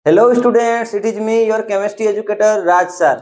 Hello students, it is me your chemistry educator Raj sir.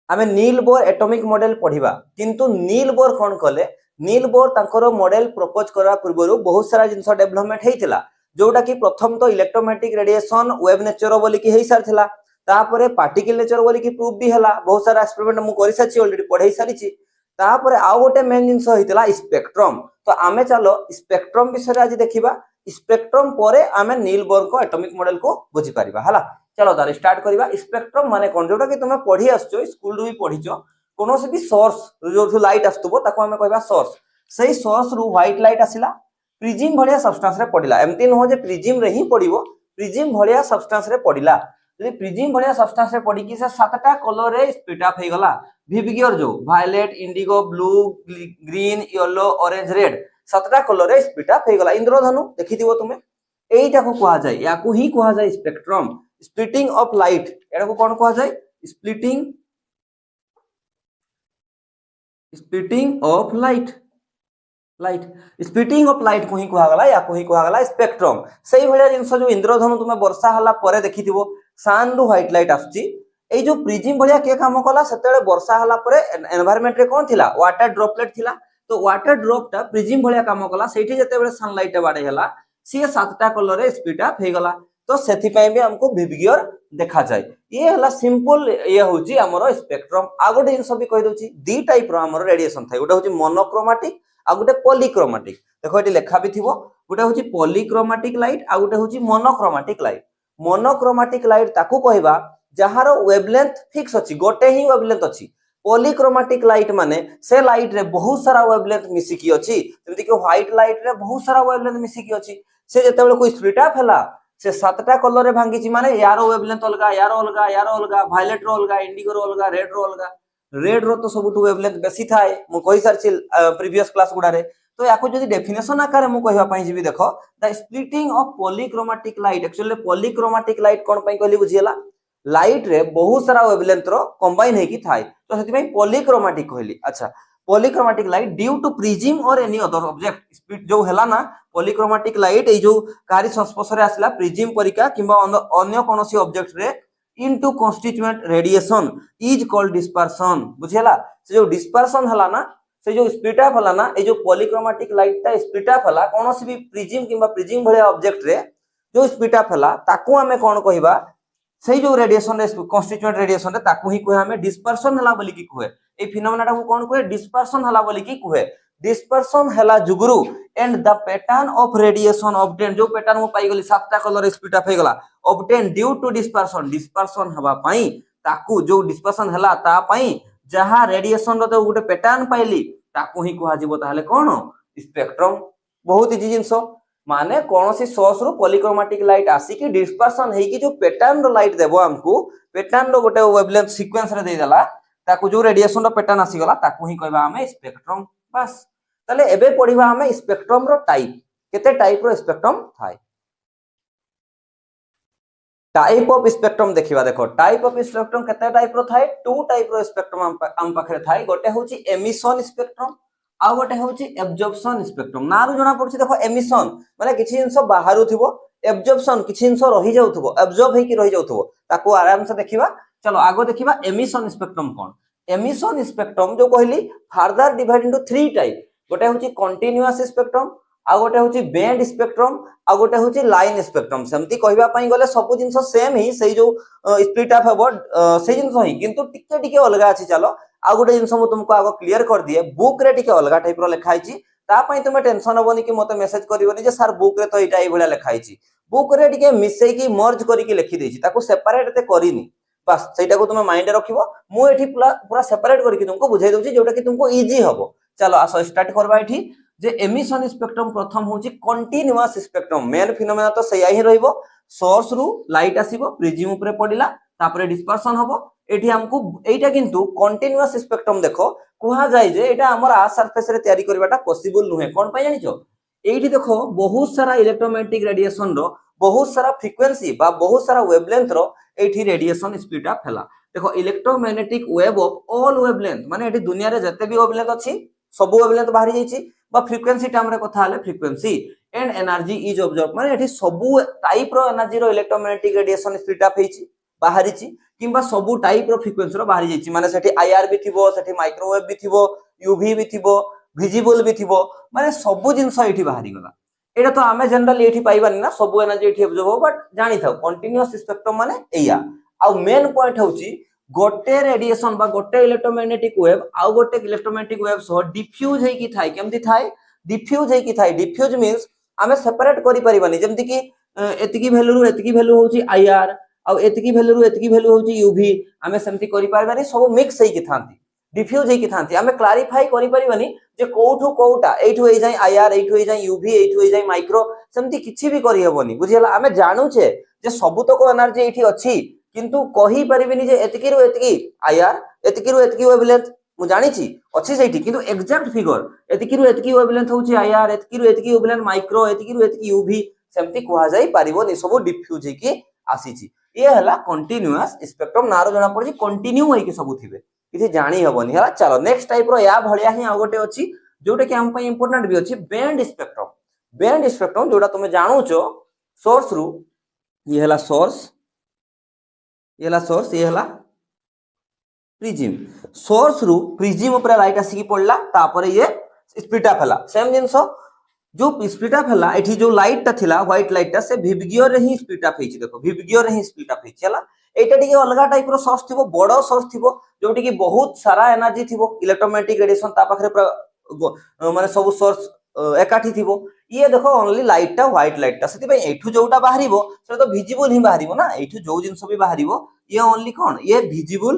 आमे नील Bohr atomic model पढ़िबा किंतु Niels Bohr कोन कले Niels Bohr तांकर model propose करबा पूर्वरु बहुत सारा जिंस डेवलपमेंट हेतिला जोटा कि प्रथम तो इलेक्ट्रोमैग्नेटिक रेडिएशन वेव नेचर बोली कि हेई सारथिला तापरे पार्टिकल नेचर बोली कि प्रूफ भी हला बहुत सारा एक्सपेरिमेंट मु करि साची ऑलरेडी पढाई सारिची तापरे आ गोटे मेन जिंस हेतिला स्पेक्ट्रम तो आमे चलो स्पेक्ट्रम विषय आज देखिबा स्पेक्ट्रम परे आमे नील बोर को एटॉमिक मॉडल को बुझी परिबा हला चलो तार स्टार्ट करिबा स्पेक्ट्रम माने कोन जोटा कि तुमे पढी आछो स्कूल रु भी पढिचो कोनोसे भी सोर्स जो लाइट आस्तबो ताको हमें कहबा सोर्स सही सोर्स रु व्हाइट लाइट आसिला प्रिज्म भलिया सब्सटेंस रे पडिला एमती न हो जे प्रिज्म रे ही पडिबो प्रिज्म भलिया सब्सटेंस रे पडिला यदि प्रिज्म भलिया सब्सटेंस रे पडी कि से सातटा कलर रे स्प्लिट अप हे गला विविगियर जो violet indigo blue green yellow orange red सातटा कलर रे स्प्लिट अप हे गला इंद्रधनु देखिथिबो तुमे एइटा को कहा जाय या को ही कहा जाय स्पेक्ट्रम स्प्लिटिंग ऑफ लाइट एटा को कोन कहा जाय splitting of light splitting of light को ही कहा गला या को ही कहा गला स्पेक्ट्रम सही भलिया जिंस जो इंद्रधनु तुमे वर्षा हला परे देखिथिबो सन रु व्हाइट लाइट आछी ए जो प्रिज्म भलिया के काम कला सेतेले वर्षा हला परे एनवायरनमेंट रे कोन थिला वाटर ड्रॉपलेट थिला तो वाटर ड्रॉप टा प्रिज्म भलिया काम कला सेठी जते बेले सनलाइट बाडे हला सी सातटा कलर रे स्प्लिट अप हे गला तो सेथि पय भी हमको विविगियर देखा जाय ये हला सिंपल ये होची हमरो स्पेक्ट्रम आ गोटे जिंस भी कहि दोची दी टाइप रो हमरो रेडिएशन थाय गोटे होची मोनोक्रोमैटिक आ गोटे पॉलीक्रोमैटिक देखो एटी लेखा भी थिबो गोटे होची पॉलीक्रोमैटिक लाइट आ गोटे होची मोनोक्रोमैटिक लाइट ताकू कहबा जहारो वेवलेंथ फिक्स अछि गोटे ही वेवलेंथ अछि पॉलीक्रोमैटिक लाइट माने से लाइट रे बहुत सारा वेवलेंथ मिसी की अछि जेमति कि व्हाइट लाइट रे बहुत सारा वेवलेंथ मिसी की अछि से जते बेले कोई स्प्लिट अप हला से सातटा कलर रे भांगी छि माने यारो वेवलेंथ अलगा यारो अलगा वायलेट रो अलगा इंडिगो रो अलगा रेड रो तो सबटु वेवलेंथ बेसी थाए मु कहि सारछि प्रीवियस क्लास गुडा रे तो याको जदी डेफिनेशन आकार मु कहबा पई जिबी देखो the splitting of polychromatic light actually polychromatic light कोन पई कहली बुझियला लाइट रे बहुत सारा वेवलेंथ रो कंबाइन हे की थाए तो सेति पई पॉलीक्रोमैटिक कहली अच्छा polychromatic light due to prism और एनी अदर ऑब्जेक्ट स्प्लिट जो हैला ना पॉलीक्रोमैटिक लाइट ए जो कारी संस्पर्श रे आसला प्रिज्म परिका किबा अन्य कोनोसी ऑब्जेक्ट रे into constituent radiation is called dispersion बुझियला से जो डिस्पर्शन हला ना से जो स्प्लिट अप हला ना ए जो पॉलीक्रोमैटिक लाइट ता स्प्लिट अप हला कोनोसी भी प्रिज्म किबा प्रिज्म भलिया ऑब्जेक्ट रे जो स्प्लिट अप हला ताकू हमें कोन कहिबा सेही जो रेडिएशन रे कॉन्स्टिट्यूएंट रेडिएशन रे ताकू ही कोहे हमें डिस्पर्शन हला बोली की कोहे ए फिनोमेना को कोन कोहे डिस्पर्शन हला बोली की कोहे डिस्पर्शन हला जुगुरु and the pattern of radiation obtain जो पैटर्न मु पाई गली सातटा कलर स्प्लिट अप हे गला ऑब्टेन ड्यू टू डिस्पर्शन हवा पई ताकू जो डिस्पर्शन हला ता पई जहा रेडिएशन रो तो गुटे पैटर्न पाइली ताकू ही कहा जिवो ताले कोन स्पेक्ट्रम बहुत इजी जिंसो माने कोनोसी सोर्स रु पॉलीक्रोमैटिक लाइट आसी कि डिस्पर्शन हे कि जो पैटर्न रो लाइट देबो हमकु पैटर्न रो गोटे वेवलेंथ सीक्वेंस रे दे देला ताकू जो रेडिएशन रो पैटर्न आसी गला ताकू ही कहबा हमें स्पेक्ट्रम बस तले एबे पढिबा हमें स्पेक्ट्रम रो टाइप केते टाइप रो स्पेक्ट्रम थाय टाइप ऑफ स्पेक्ट्रम देखिबा देखो टाइप ऑफ स्पेक्ट्रम केते टाइप रो थाय टू टाइप रो स्पेक्ट्रम हम पाखरे थाय गोटे होची एमिशन स्पेक्ट्रम आ गोटे होची एब्जॉर्प्शन स्पेक्ट्रम नारु जणा पड़छि देखो एमिशन माने किछि जिंस बाहरु थिबो एब्जॉर्प्शन किछि जिंस रहि जाउथबो एब्जॉर्ब हे कि रहि जाउथबो ताको आराम से देखिबा चलो आगो देखिबा एमिशन स्पेक्ट्रम कोन एमिशन स्पेक्ट्रम जो कहली further divide into three type गोटे होची कंटीन्यूअस स्पेक्ट्रम आ गोटे होची बैंड स्पेक्ट्रम आ गोटे होची लाइन स्पेक्ट्रम सेमती कहबा पई गले सब जिंस सेम ही सेही जो स्प्लिट अप हेबो सेही जिंस ही किंतु टिके टिके अलगा अछि चलो आ गोटे जिंस मु तुमको आगो क्लियर कर दिए बुक रे टिके अलगा टाइप रो लिखा आइछि ता पई तुमे टेंशन होबनी कि मते मेसेज करिवनी जे सर बुक रे तो एटा ए भलिया लिखा आइछि बुक रे टिके मिसई की मर्ज करी के लिखि देछि ताको सेपरेट ते करिनी बस सेटा को तुमे माइंड रखिबो मु एठी पूरा सेपरेट करी कि तुमको बुझाई दोछि जोटा कि तुमको इजी हबो चलो आसो स्टार्ट करबा एठी जे एमिशन स्पेक्ट्रम प्रथम होची कंटीन्यूअस स्पेक्ट्रम मेन फिनोमेना तो सया ही रहइबो सोर्स रु लाइट आसीबो प्रिज्म ऊपर पडिला तापरे डिस्पर्शन हबो एठी हमकु एटा किंतु कंटीन्यूअस स्पेक्ट्रम देखो कुहा जाय जे एटा हमर आ सरफेस रे तयारी करबाटा पॉसिबल नुहे कोन पय जानिचो एठी देखो बहुत सारा इलेक्ट्रोमैग्नेटिक रेडिएशन रो बहुत सारा फ्रीक्वेंसी बा बहुत सारा वेवलेंथ रो एठी रेडिएशन स्प्लिट अप हैला देखो electromagnetic wave of all wavelength माने एठी दुनिया रे जते भी वेवलेंथ अछि सब वेवलेंथ बाहरी जाईची बा फ्रीक्वेंसी टाइम रे कथा हले frequency and energy is observe माने एठी सबु टाइप रो एनर्जी रो इलेक्ट्रोमैग्नेटिक रेडिएशन स्प्लिट अप हेची बाहरीची किंबा सबु टाइप रो फ्रीक्वेंसी रो बाहरी जाईची माने सेठी आईआर भी थिबो सेठी माइक्रोवेव भी थिबो यूवी भी थिबो विजिबल भी थिबो माने सबु जिंस एठी बाहरी गला एटा तो आमे जनरली एठी पाइबानी ना सबु एनर्जी एठी ऑब्जर्व हो बट जानि थाओ कंटीन्यूअस स्पेक्ट्रम माने एया आ मेन पॉइंट होची गोटे रेडिएशन बा गोटे इलेक्ट्रोमैग्नेटिक वेव आ गोटे इलेक्ट्रोमैग्नेटिक वेव सो डिफ्यूज हेकी थाय केमति थाय डिफ्यूज हेकी थाय डिफ्यूज मींस आमे सेपरेट करि परिबानी जेमति कि एतिकी वैल्यू रु एतिकी वैल्यू होची आईआर आ एतिकी वैल्यू रु एतिकी वैल्यू होची यूवी आमे सेमति करि परिबानी सब मिक्स हेकी थांती डिफ्यूज हेकी थांती आमे क्लैरिफाई करि परिबानी जे कोठु कोउटा एठु हे जाय आईआर एठु हे जाय यूवी एठु हे जाय माइक्रो सेमति किछि भी करि हेबोनी बुझियला आमे जानू छे जे सबुतक एनर्जी एठी अछि किंतु कहि परिबिनी जे एतिकी रु एतिकी आईआर एतिकी रु एतिकी वेवलेंथ मु जानि छी अछि सेठी किंतु एग्जैक्ट फिगर एतिकी रु एतिकी वेवलेंथ होची आईआर एतिकी रु एतिकी वेवलेंथ माइक्रो एतिकी रु एतिकी यूवी सेमति कुहा जाई पारिबोनी सब डिफ्यूज हे की आसी छी ये हला कंटीन्यूअस स्पेक्ट्रम नारो जणा पड़जी कंटिन्यू हे की सब थिबे किछि जानि हबोनी हला चलो नेक्स्ट टाइप रो या भलिया ही आ गोटे अछि जोटा कि हम पई इंपोर्टेंट भी अछि बैंड स्पेक्ट्रम जोटा तुमे जानु छो सोर्स रु ये हला सोर्स ये हला प्रिज्म सोर्स रु प्रिज्म ऊपर लाइट आसी पड़ला तापर ये स्प्लिट अप हला सेम जिंस जो स्प्लिट अप हला एठी जो लाइट ता थिला व्हाइट लाइट ता से विबगियर रे ही स्प्लिट अप हेछि देखो विबगियर रे ही स्प्लिट अप हेछि हला एटा टिके अलगा टाइप रो सोर्स थिबो बडो सोर्स थिबो जोटी कि बहुत सारा एनर्जी थिबो इलेक्ट्रोमैग्नेटिक रेडिएशन ता पाखरे माने सब सोर्स एकाठी थिबो ये देखो ओनली लाइट ता व्हाइट लाइट ता सेति भाई एठु जोटा बाहरिबो से तो विजिबल ही बाहरिबो ना एठु जो जिंस भी बाहरिबो ये ओनली कोन ये विजिबल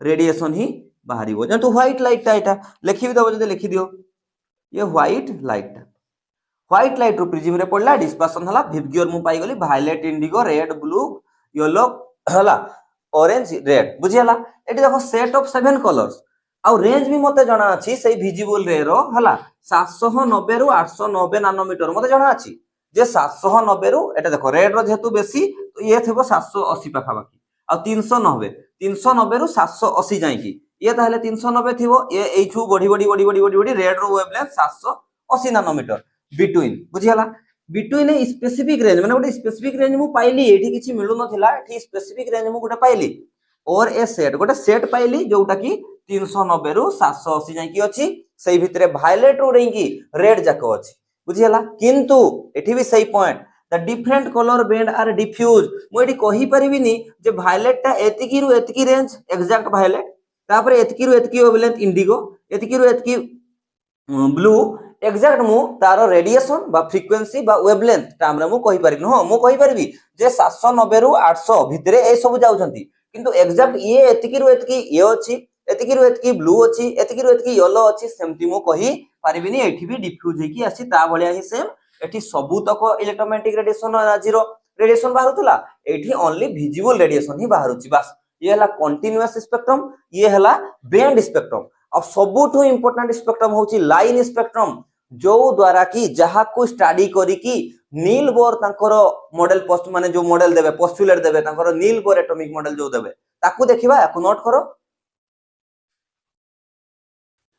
रेडिएशन ही बाहरिबो जंतु व्हाइट लाइट ता एटा लिखि भी दबो जदि लिखि दियो ये व्हाइट लाइट रो प्रिज्म रे पड़ला डिस्पर्शन हला विबगियर मु पाई गली violet indigo red blue yellow हला ऑरेंज रेड बुझियला एटी देखो सेट ऑफ 7 कलर्स आ रेंज भी मते जणा अछि सेही विजिबल रे रो हला 790 रु 890 नैनोमीटर मते जणा अछि जे 790 रु एटा देखो रेड रो जेतु बेसी तो ये थेबो 780 पाखा बाकी आ 390 रु 780 जाई की ये ताहले 390 थिबो ये एठू बढी रेड रो वेवलेंथ 780 नैनोमीटर बिटवीन बुझियला बिटवीन ए स्पेसिफिक रेंज माने गोटे स्पेसिफिक रेंज मु पाइली एठी किछि मिलु नथिला एठी स्पेसिफिक रेंज मु गोटे पाइली और ए सेट गोटे सेट पाइली जोटा की 390 रु 780 जाई की अछि सेही भितरे वायलेट रो रेंगी रेड जाको अछि बुझियला किंतु एठी भी सही point the different colour band are diffuse मु एठी कहि परिबिनी जे वायलेट ता एतिकी रु एतिकी रेंज एग्जैक्ट वायलेट तापर एतिकी रु एतिकी वेवलेंथ इंडिगो एतिकी रु एतिकी ब्लू एग्जैक्ट मु तारो रेडिएशन बा फ्रीक्वेंसी बा वेवलेंथ टाइम रे मु कहि परिबिनी हो मु कहि परिबी जे 790 रु 800 भितरे ए सब जाउछंती किंतु एग्जैक्ट ये एतिकी रु एतिकी ये अछि एतिकी रु एतिकी ब्लू अछि एतिकी रु एतिकी येलो अछि सेमति मु कहि परिबिनी एठी भी डिफ्यूज हे की अछि ता भलिया ही सेम एठी सबु तक इलेक्ट्रोमैग्नेटिक रेडिएशन एनर्जी रो रेडिएशन बाहरुतला एठी ओनली विजिबल रेडिएशन ही बाहरुची बस ये हला कंटीन्यूअस स्पेक्ट्रम ये हला बैंड स्पेक्ट्रम अब सबुठु इंपोर्टेंट स्पेक्ट्रम होची लाइन स्पेक्ट्रम जो द्वारा की जहा को स्टडी करी की नील बोर तांकर मॉडल पोस्ट माने जो मॉडल देबे पोस्टुलेट देबे तांकर नील बोर एटॉमिक मॉडल जो देबे ताकू देखिबा याकू नोट करो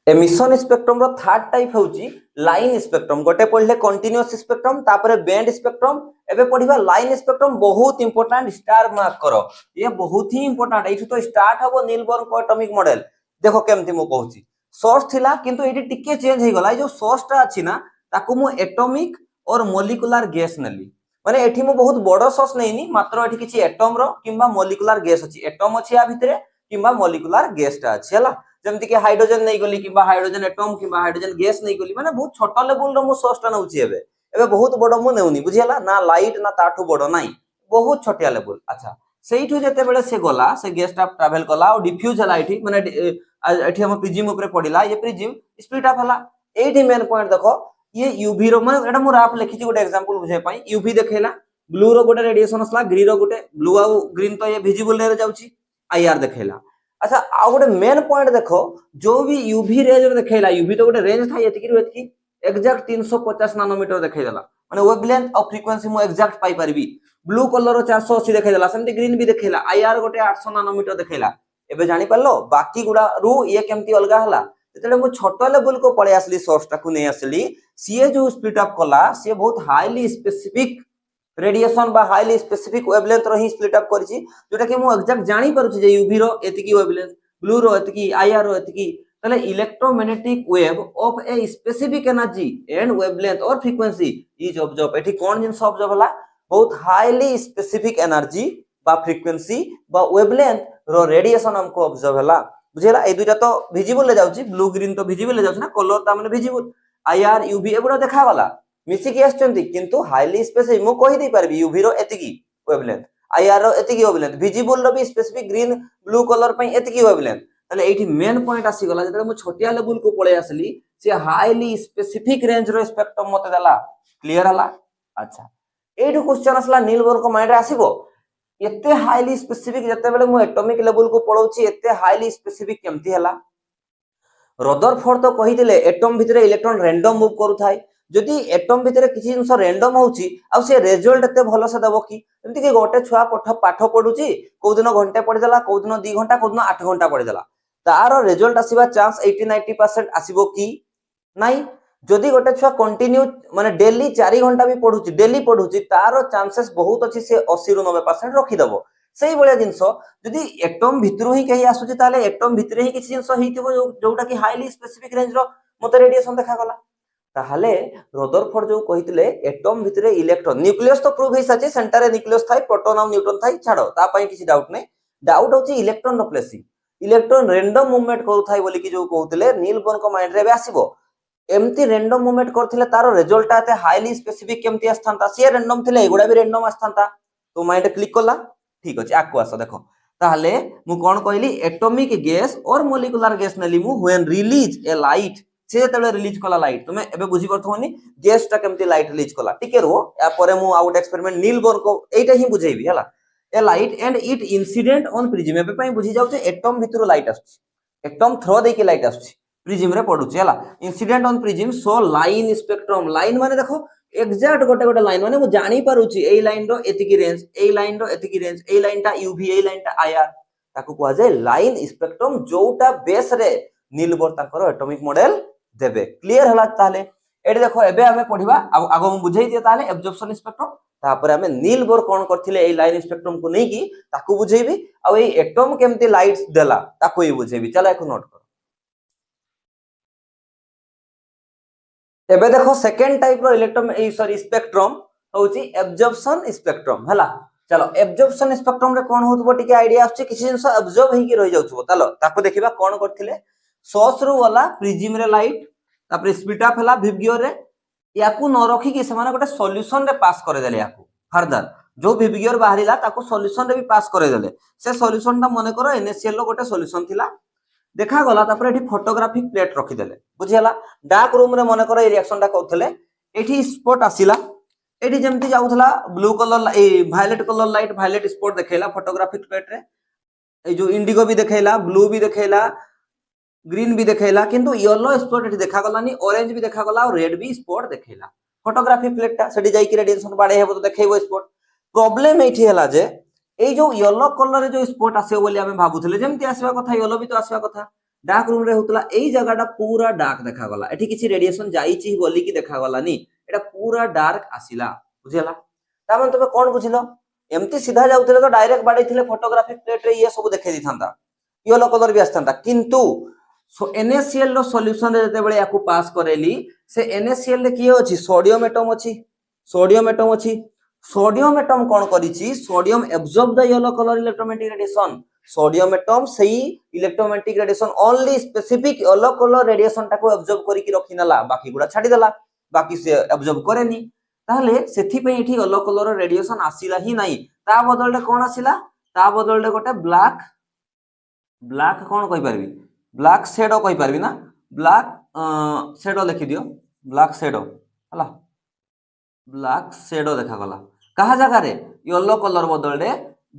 एमिशन स्पेक्ट्रम रो थर्ड टाइप होची लाइन स्पेक्ट्रम गोटे पढले कंटीन्यूअस स्पेक्ट्रम तापरे बैंड स्पेक्ट्रम एबे पढिबा लाइन स्पेक्ट्रम बहुत इंपोर्टेंट स्टार मार्क करो ये बहुत ही इंपोर्टेंट एठु तो स्टार्ट हबो नील बोर को एटॉमिक मॉडल देखो केमति मु कहूची सोर्स थिला किंतु एटी टिके चेंज हे गला जो सोर्स ता अछि ना ताकू मु एटॉमिक और मॉलिक्यूलर गैस नेली माने एठी मु बहुत बडो सोर्स नेइनी मात्र एठी किछि एटम रो किबा मॉलिक्यूलर गैस अछि एटम अछि आ भितरे किबा मॉलिक्यूलर गैस ता अछि हला जेमति कि हाइड्रोजन नै गली किबा हाइड्रोजन एटम किबा हाइड्रोजन गैस नै गली माने बहुत छोटा लेवल रो मु सोर्स ता नउछि एबे बहुत बडो मु नेउनी बुझियला ना लाइट ना ताठू बडो नाही बहुत छोटिया लेवल अच्छा सेइठु जेते बेले से गला से गैस ता ट्रैवल कला और डिफ्यूज हला एठी माने एठी हम प्रिज्म ऊपर पडिला ये प्रिज्म स्प्लिट अप हला एठी मेन पॉइंट देखो ये यूवी रो माने एटा मु राप लिखि छि गोटे एग्जांपल बुझे पई यूवी देखैला ब्लू रो गोटे रेडिएशन असला ग्रीन रो गोटे ब्लू आ ग्रीन तो ये विजिबल रे जाउची आईआर देखैला अच्छा आ गोटे मेन पॉइंट देखो जो भी यूवी रेंज रे देखैला यूवी तो गोटे रेंज था एतिकी रो एतिकी एग्जैक्ट 350 नैनोमीटर देखैला माने वेवलेंथ और फ्रीक्वेंसी मु एग्जैक्ट पाई परबी ब्लू कलर रो 480 देखैला सेमति ग्रीन भी देखैला आईआर गोटे 800 नैनोमीटर देखैला एबे जानि परलो बाकी गुडा रु ये केमती अलगा हला जेतेले मु छोट लेवल को पळे आसली सोर्स टाकू नै आसली सीए जो स्प्लिट अप कला सी बहुत हाईली स्पेसिफिक रेडिएशन बा हाईली स्पेसिफिक वेवलेंथ रो ही स्प्लिट अप करछि जोटा कि मु एग्जैक्ट जानि पारुछि जे यूवी रो एतिकी वेवलेंथ ब्लू रो एतिकी आईआर रो एतिकी तले electromagnetic wave of a specific energy and wavelength और फ्रीक्वेंसी इज ऑब्जर्व एठी कोन जिंस ऑब्जर्व होला बहुत हाईली स्पेसिफिक एनर्जी बा फ्रीक्वेंसी बा वेवलेंथ रो रेडिएशन हमको ऑब्जर्व होला बुझेला ए दुटा तो विजिबल ले जाउची ब्लू ग्रीन तो विजिबल ले जाउची ना कलर ता माने विजिबल आईआर यूवी एबुडा देखा वाला मिसिकी आछंती किंतु हाईली स्पेसिफिक मु कहि दे परबी यूवी रो एतिकी वेवलेंथ आईआर रो एतिकी वेवलेंथ विजिबल रो भी स्पेसिफिक ग्रीन ब्लू कलर पई एतिकी वेवलेंथ तले एठी मेन पॉइंट आसी गला जेते मु छोटिया लेवल को पळे आसली से हाईली स्पेसिफिक रेंज रो स्पेक्ट्रम मते देला क्लियर हला अच्छा एठु क्वेश्चन असला नीलबर्ग को माइंड रे आसीबो एते हाईली स्पेसिफिक जते बेले मु एटॉमिक लेवल को पळौची एते हाईली स्पेसिफिक केमती हला रदरफोर्ड तो कहिदिले एटम भितरे इलेक्ट्रॉन रैंडम मूव करूथाय जदि एटम भितरे किछि जिंस रैंडम होउची आ से रिजल्ट एते भलो से देबो कि एमति कि गोटे छुआ पाठ पढुची को दिन घंटे पढि देला को दिन 2 घंटा को दिन 8 घंटा पढि देला तारो रिजल्ट आसीबा चांस 80-90% आसीबो कि नाही जदि गोटे छुआ कंटिन्यू माने डेली 4 घंटा भी पढुची डेली पढुची तारो चांसेस बहुत अछि से 80 ରୁ 90% रखि दबो सेही बळे जिंस जदि एटम भितरु ही कहि आसुची ताले एटम भितरे ही किछि जिंस हिथिबो जोटा कि हाईली स्पेसिफिक रेंज रो मते रेडिएशन देखा गला ताहले रदरफोर्ड जो कहितले एटम भितरे इलेक्ट्रॉन न्यूक्लियस तो प्रूव हिसाचे सेंटर रे न्यूक्लियस थाई प्रोटॉन और न्यूट्रॉन थाई छाडो ता पई किछि डाउट नै डाउट होची इलेक्ट्रॉन रो प्लेसिंग इलेक्ट्रॉन रैंडम मूवमेंट करू थाई बोली कि जो कहउतले नीलबर्ग को माइंड रे बे आसीबो एमती रैंडम मूवमेंट करथिले तारो रिजल्ट आते हाईली स्पेसिफिक केमती आस्थांता से रैंडम थिले एगुडा भी रैंडम आस्थांता तो माइंड क्लिक करला ठीक अछि आकु आसो देखो ताहले मु कोन कहली एटॉमिक गैस और मॉलिक्यूलर गैस नेली मु व्हेन रिलीज ए लाइट से जेतेबेले रिलीज कला लाइट तुमे एबे बुझी परथोनी गैस टा केमती लाइट रिलीज कला टिके रो या परे मु आउट एक्सपेरिमेंट नीलबर्ग को एटा ही बुझेबी हला ए light and it incident on prism एबे पई बुझी जाउचे एटम भितरु लाइट आछी एटम थ्रो दे के लाइट आछी प्रिज्म रे पडुची हला incident on prism so line spectrum line माने देखो एग्जैक्ट गोटे गोटे लाइन माने मु जानि पारुची ए लाइन रो एतिकी रेंज ए लाइन रो एतिकी रेंज ए लाइन टा यूवी ए लाइन टा आईआर ताकू कहै जे लाइन स्पेक्ट्रम जोटा बेस रे नीलबर्ग ताकर एटॉमिक मॉडल देबे क्लियर हला ताले एडी देखो एबे हमें पढिबा आगो मु बुझाई दिए ताले एब्जॉर्प्शन स्पेक्ट्रम तापर हमें नीलबर्ग कोन करथिले ए लाइन स्पेक्ट्रम को नै की ताकू बुझेबी आ ए एटम केमती लाइट्स देला ताकू ही बुझेबी चला एको नोट करो एबे देखो सेकंड टाइप रो इलेक्ट्रॉन ए सॉरी स्पेक्ट्रम होची एब्जॉर्प्शन स्पेक्ट्रम हला चलो एब्जॉर्प्शन स्पेक्ट्रम रे कोन होतबो टिके आईडिया आछी किछि जिंस ऑब्जर्व ही की रहि जाउछबो चलो ताको देखिबा कोन करथिले सोर्स रो वाला प्रिज्म रे लाइट तापर स्प्लिट अप हला विबगियर रे याकू न रखी कि से माने गोटे सॉल्यूशन रे पास करे देले याकू फर्दर जो विबगियर बाहरिला ताको सॉल्यूशन रे भी पास करे देले से सॉल्यूशन ता माने करो NaCl रो गोटे सॉल्यूशन थिला देखा गला तापर एठी फोटोग्राफिक प्लेट रखी देले बुझियला डार्क रूम रे माने करो ए रिएक्शन ता करथले एठी स्पॉट आसिला एठी जेमति जाउथला ब्लू कलर ए violet colour light violet spot देखेला फोटोग्राफिक प्लेट रे ए जो इंडिगो भी देखेला ब्लू भी देखेला ग्रीन भी देखेला किंतु येलो स्पॉट एठी देखा गलानी ऑरेंज भी देखा गला और रेड भी स्पॉट देखेला फोटोग्राफिक प्लेट ता सेठी जाई कि रेडिएशन बाडे हेबो तो देखेबो स्पॉट प्रॉब्लम एठी हला जे ए जो येलो कलर रे जो स्पॉट आसे बोली हमें भाबुथले जेमति आसीबा कथा येलो भी तो आसीबा कथा डार्क रूम रे होतला एई जगहटा पूरा डार्क देखा गला एठी किछि रेडिएशन जाईची बोली कि देखा गलानी एटा पूरा डार्क आसीला बुझियला ता मन तबे कोन बुझिलो एमति सीधा जाउथले तो डायरेक्ट बाडे थिले फोटोग्राफिक प्लेट रे ये सब देखे दिथांता येलो कलर भी आस्थांता किंतु सो NaCl रो सॉल्यूशन रे जते बेले याकू पास करेली से NaCl रे किए अछि सोडियम एटम अछि सोडियम एटम कोन करिछि sodium absorb the yellow colour electromagnetic radiation sodium atom सही electromagnetic radiation only specific yellow colour radiation टाको एब्जॉर्ब करी कि रखिनला बाकी गुडा छाडी देला बाकी से एब्जॉर्ब करेनी ताहले सेथि पे एठी येलो कलर रेडिएशन आसीला ही नाही ता बदलले कोन आसीला ता बदलले गोटे ब्लैक कोन कहि परबी ब्लैक शेडो कहि परबी ना ब्लैक शेडो लिखि दियो ब्लैक शेडो हला ब्लैक शेडो देखा गला कहा जगह रे येलो कलर बदलले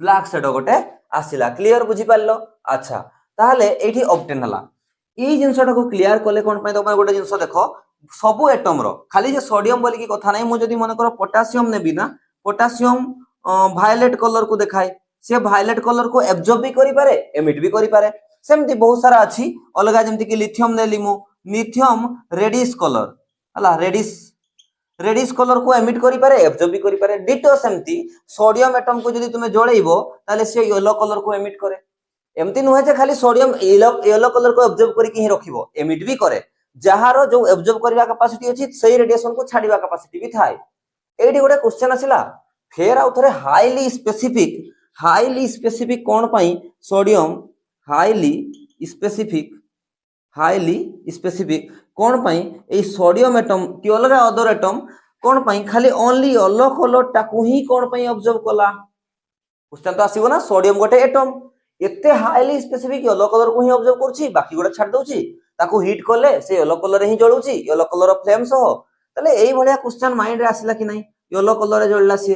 ब्लैक शेडो गोटे आसिला क्लियर बुझी पारलो अच्छा ताहले एठी ऑब्टेन हला ई जिंसटा को क्लियर करले कोन पय तो गोटे जिंस देखो सबु एटम रो खाली जे सोडियम बोली की कथा नै मु जदी मन करो पोटेशियम नेबी ना पोटेशियम वायलेट कलर को देखाय से वायलेट कलर को एब्जॉर्ब भी करि पारे एमिट भी करि पारे सेमती बहुत सारा अच्छी अलग जमती कि लिथियम नेली मु लिथियम रेडिश कलर हला रेडिश कलर को एमिट करि पारे एब्जॉर्ब भी करि पारे डिटो सेमती सोडियम एटम को जदि तुमे जोड़ैबो ताले से येलो कलर को एमिट करे एमती नुहे जे खाली सोडियम येलो कलर को एब्जॉर्ब करके ही रखिबो एमिट भी करे जहारो जो एब्जॉर्ब करबा कैपेसिटी अछि सेही रेडिएशन को छाड़ीबा कैपेसिटी भी थाए एठी गोटे क्वेश्चन आसिला फेर आउ थरे हाईली स्पेसिफिक कोन पई सोडियम हाईली स्पेसिफिक कोन पई ए सोडियम एटम कि अलगा अदर एटम कोन पई खाली ओनली येलो कलर टाकू ही कोन पई ऑब्जर्व कला क्वेश्चन तो आसीबो ना सोडियम गोटे एटम एते हाईली स्पेसिफिक येलो कलर को ही ऑब्जर्व करछि बाकी गोटे छाड़ दउछि ताकू हिट करले से येलो कलर ही जळुछि येलो कलर फ्लेम सह तले एई भलिया क्वेश्चन माइंड रे आसिला कि नै येलो कलर रे जळला से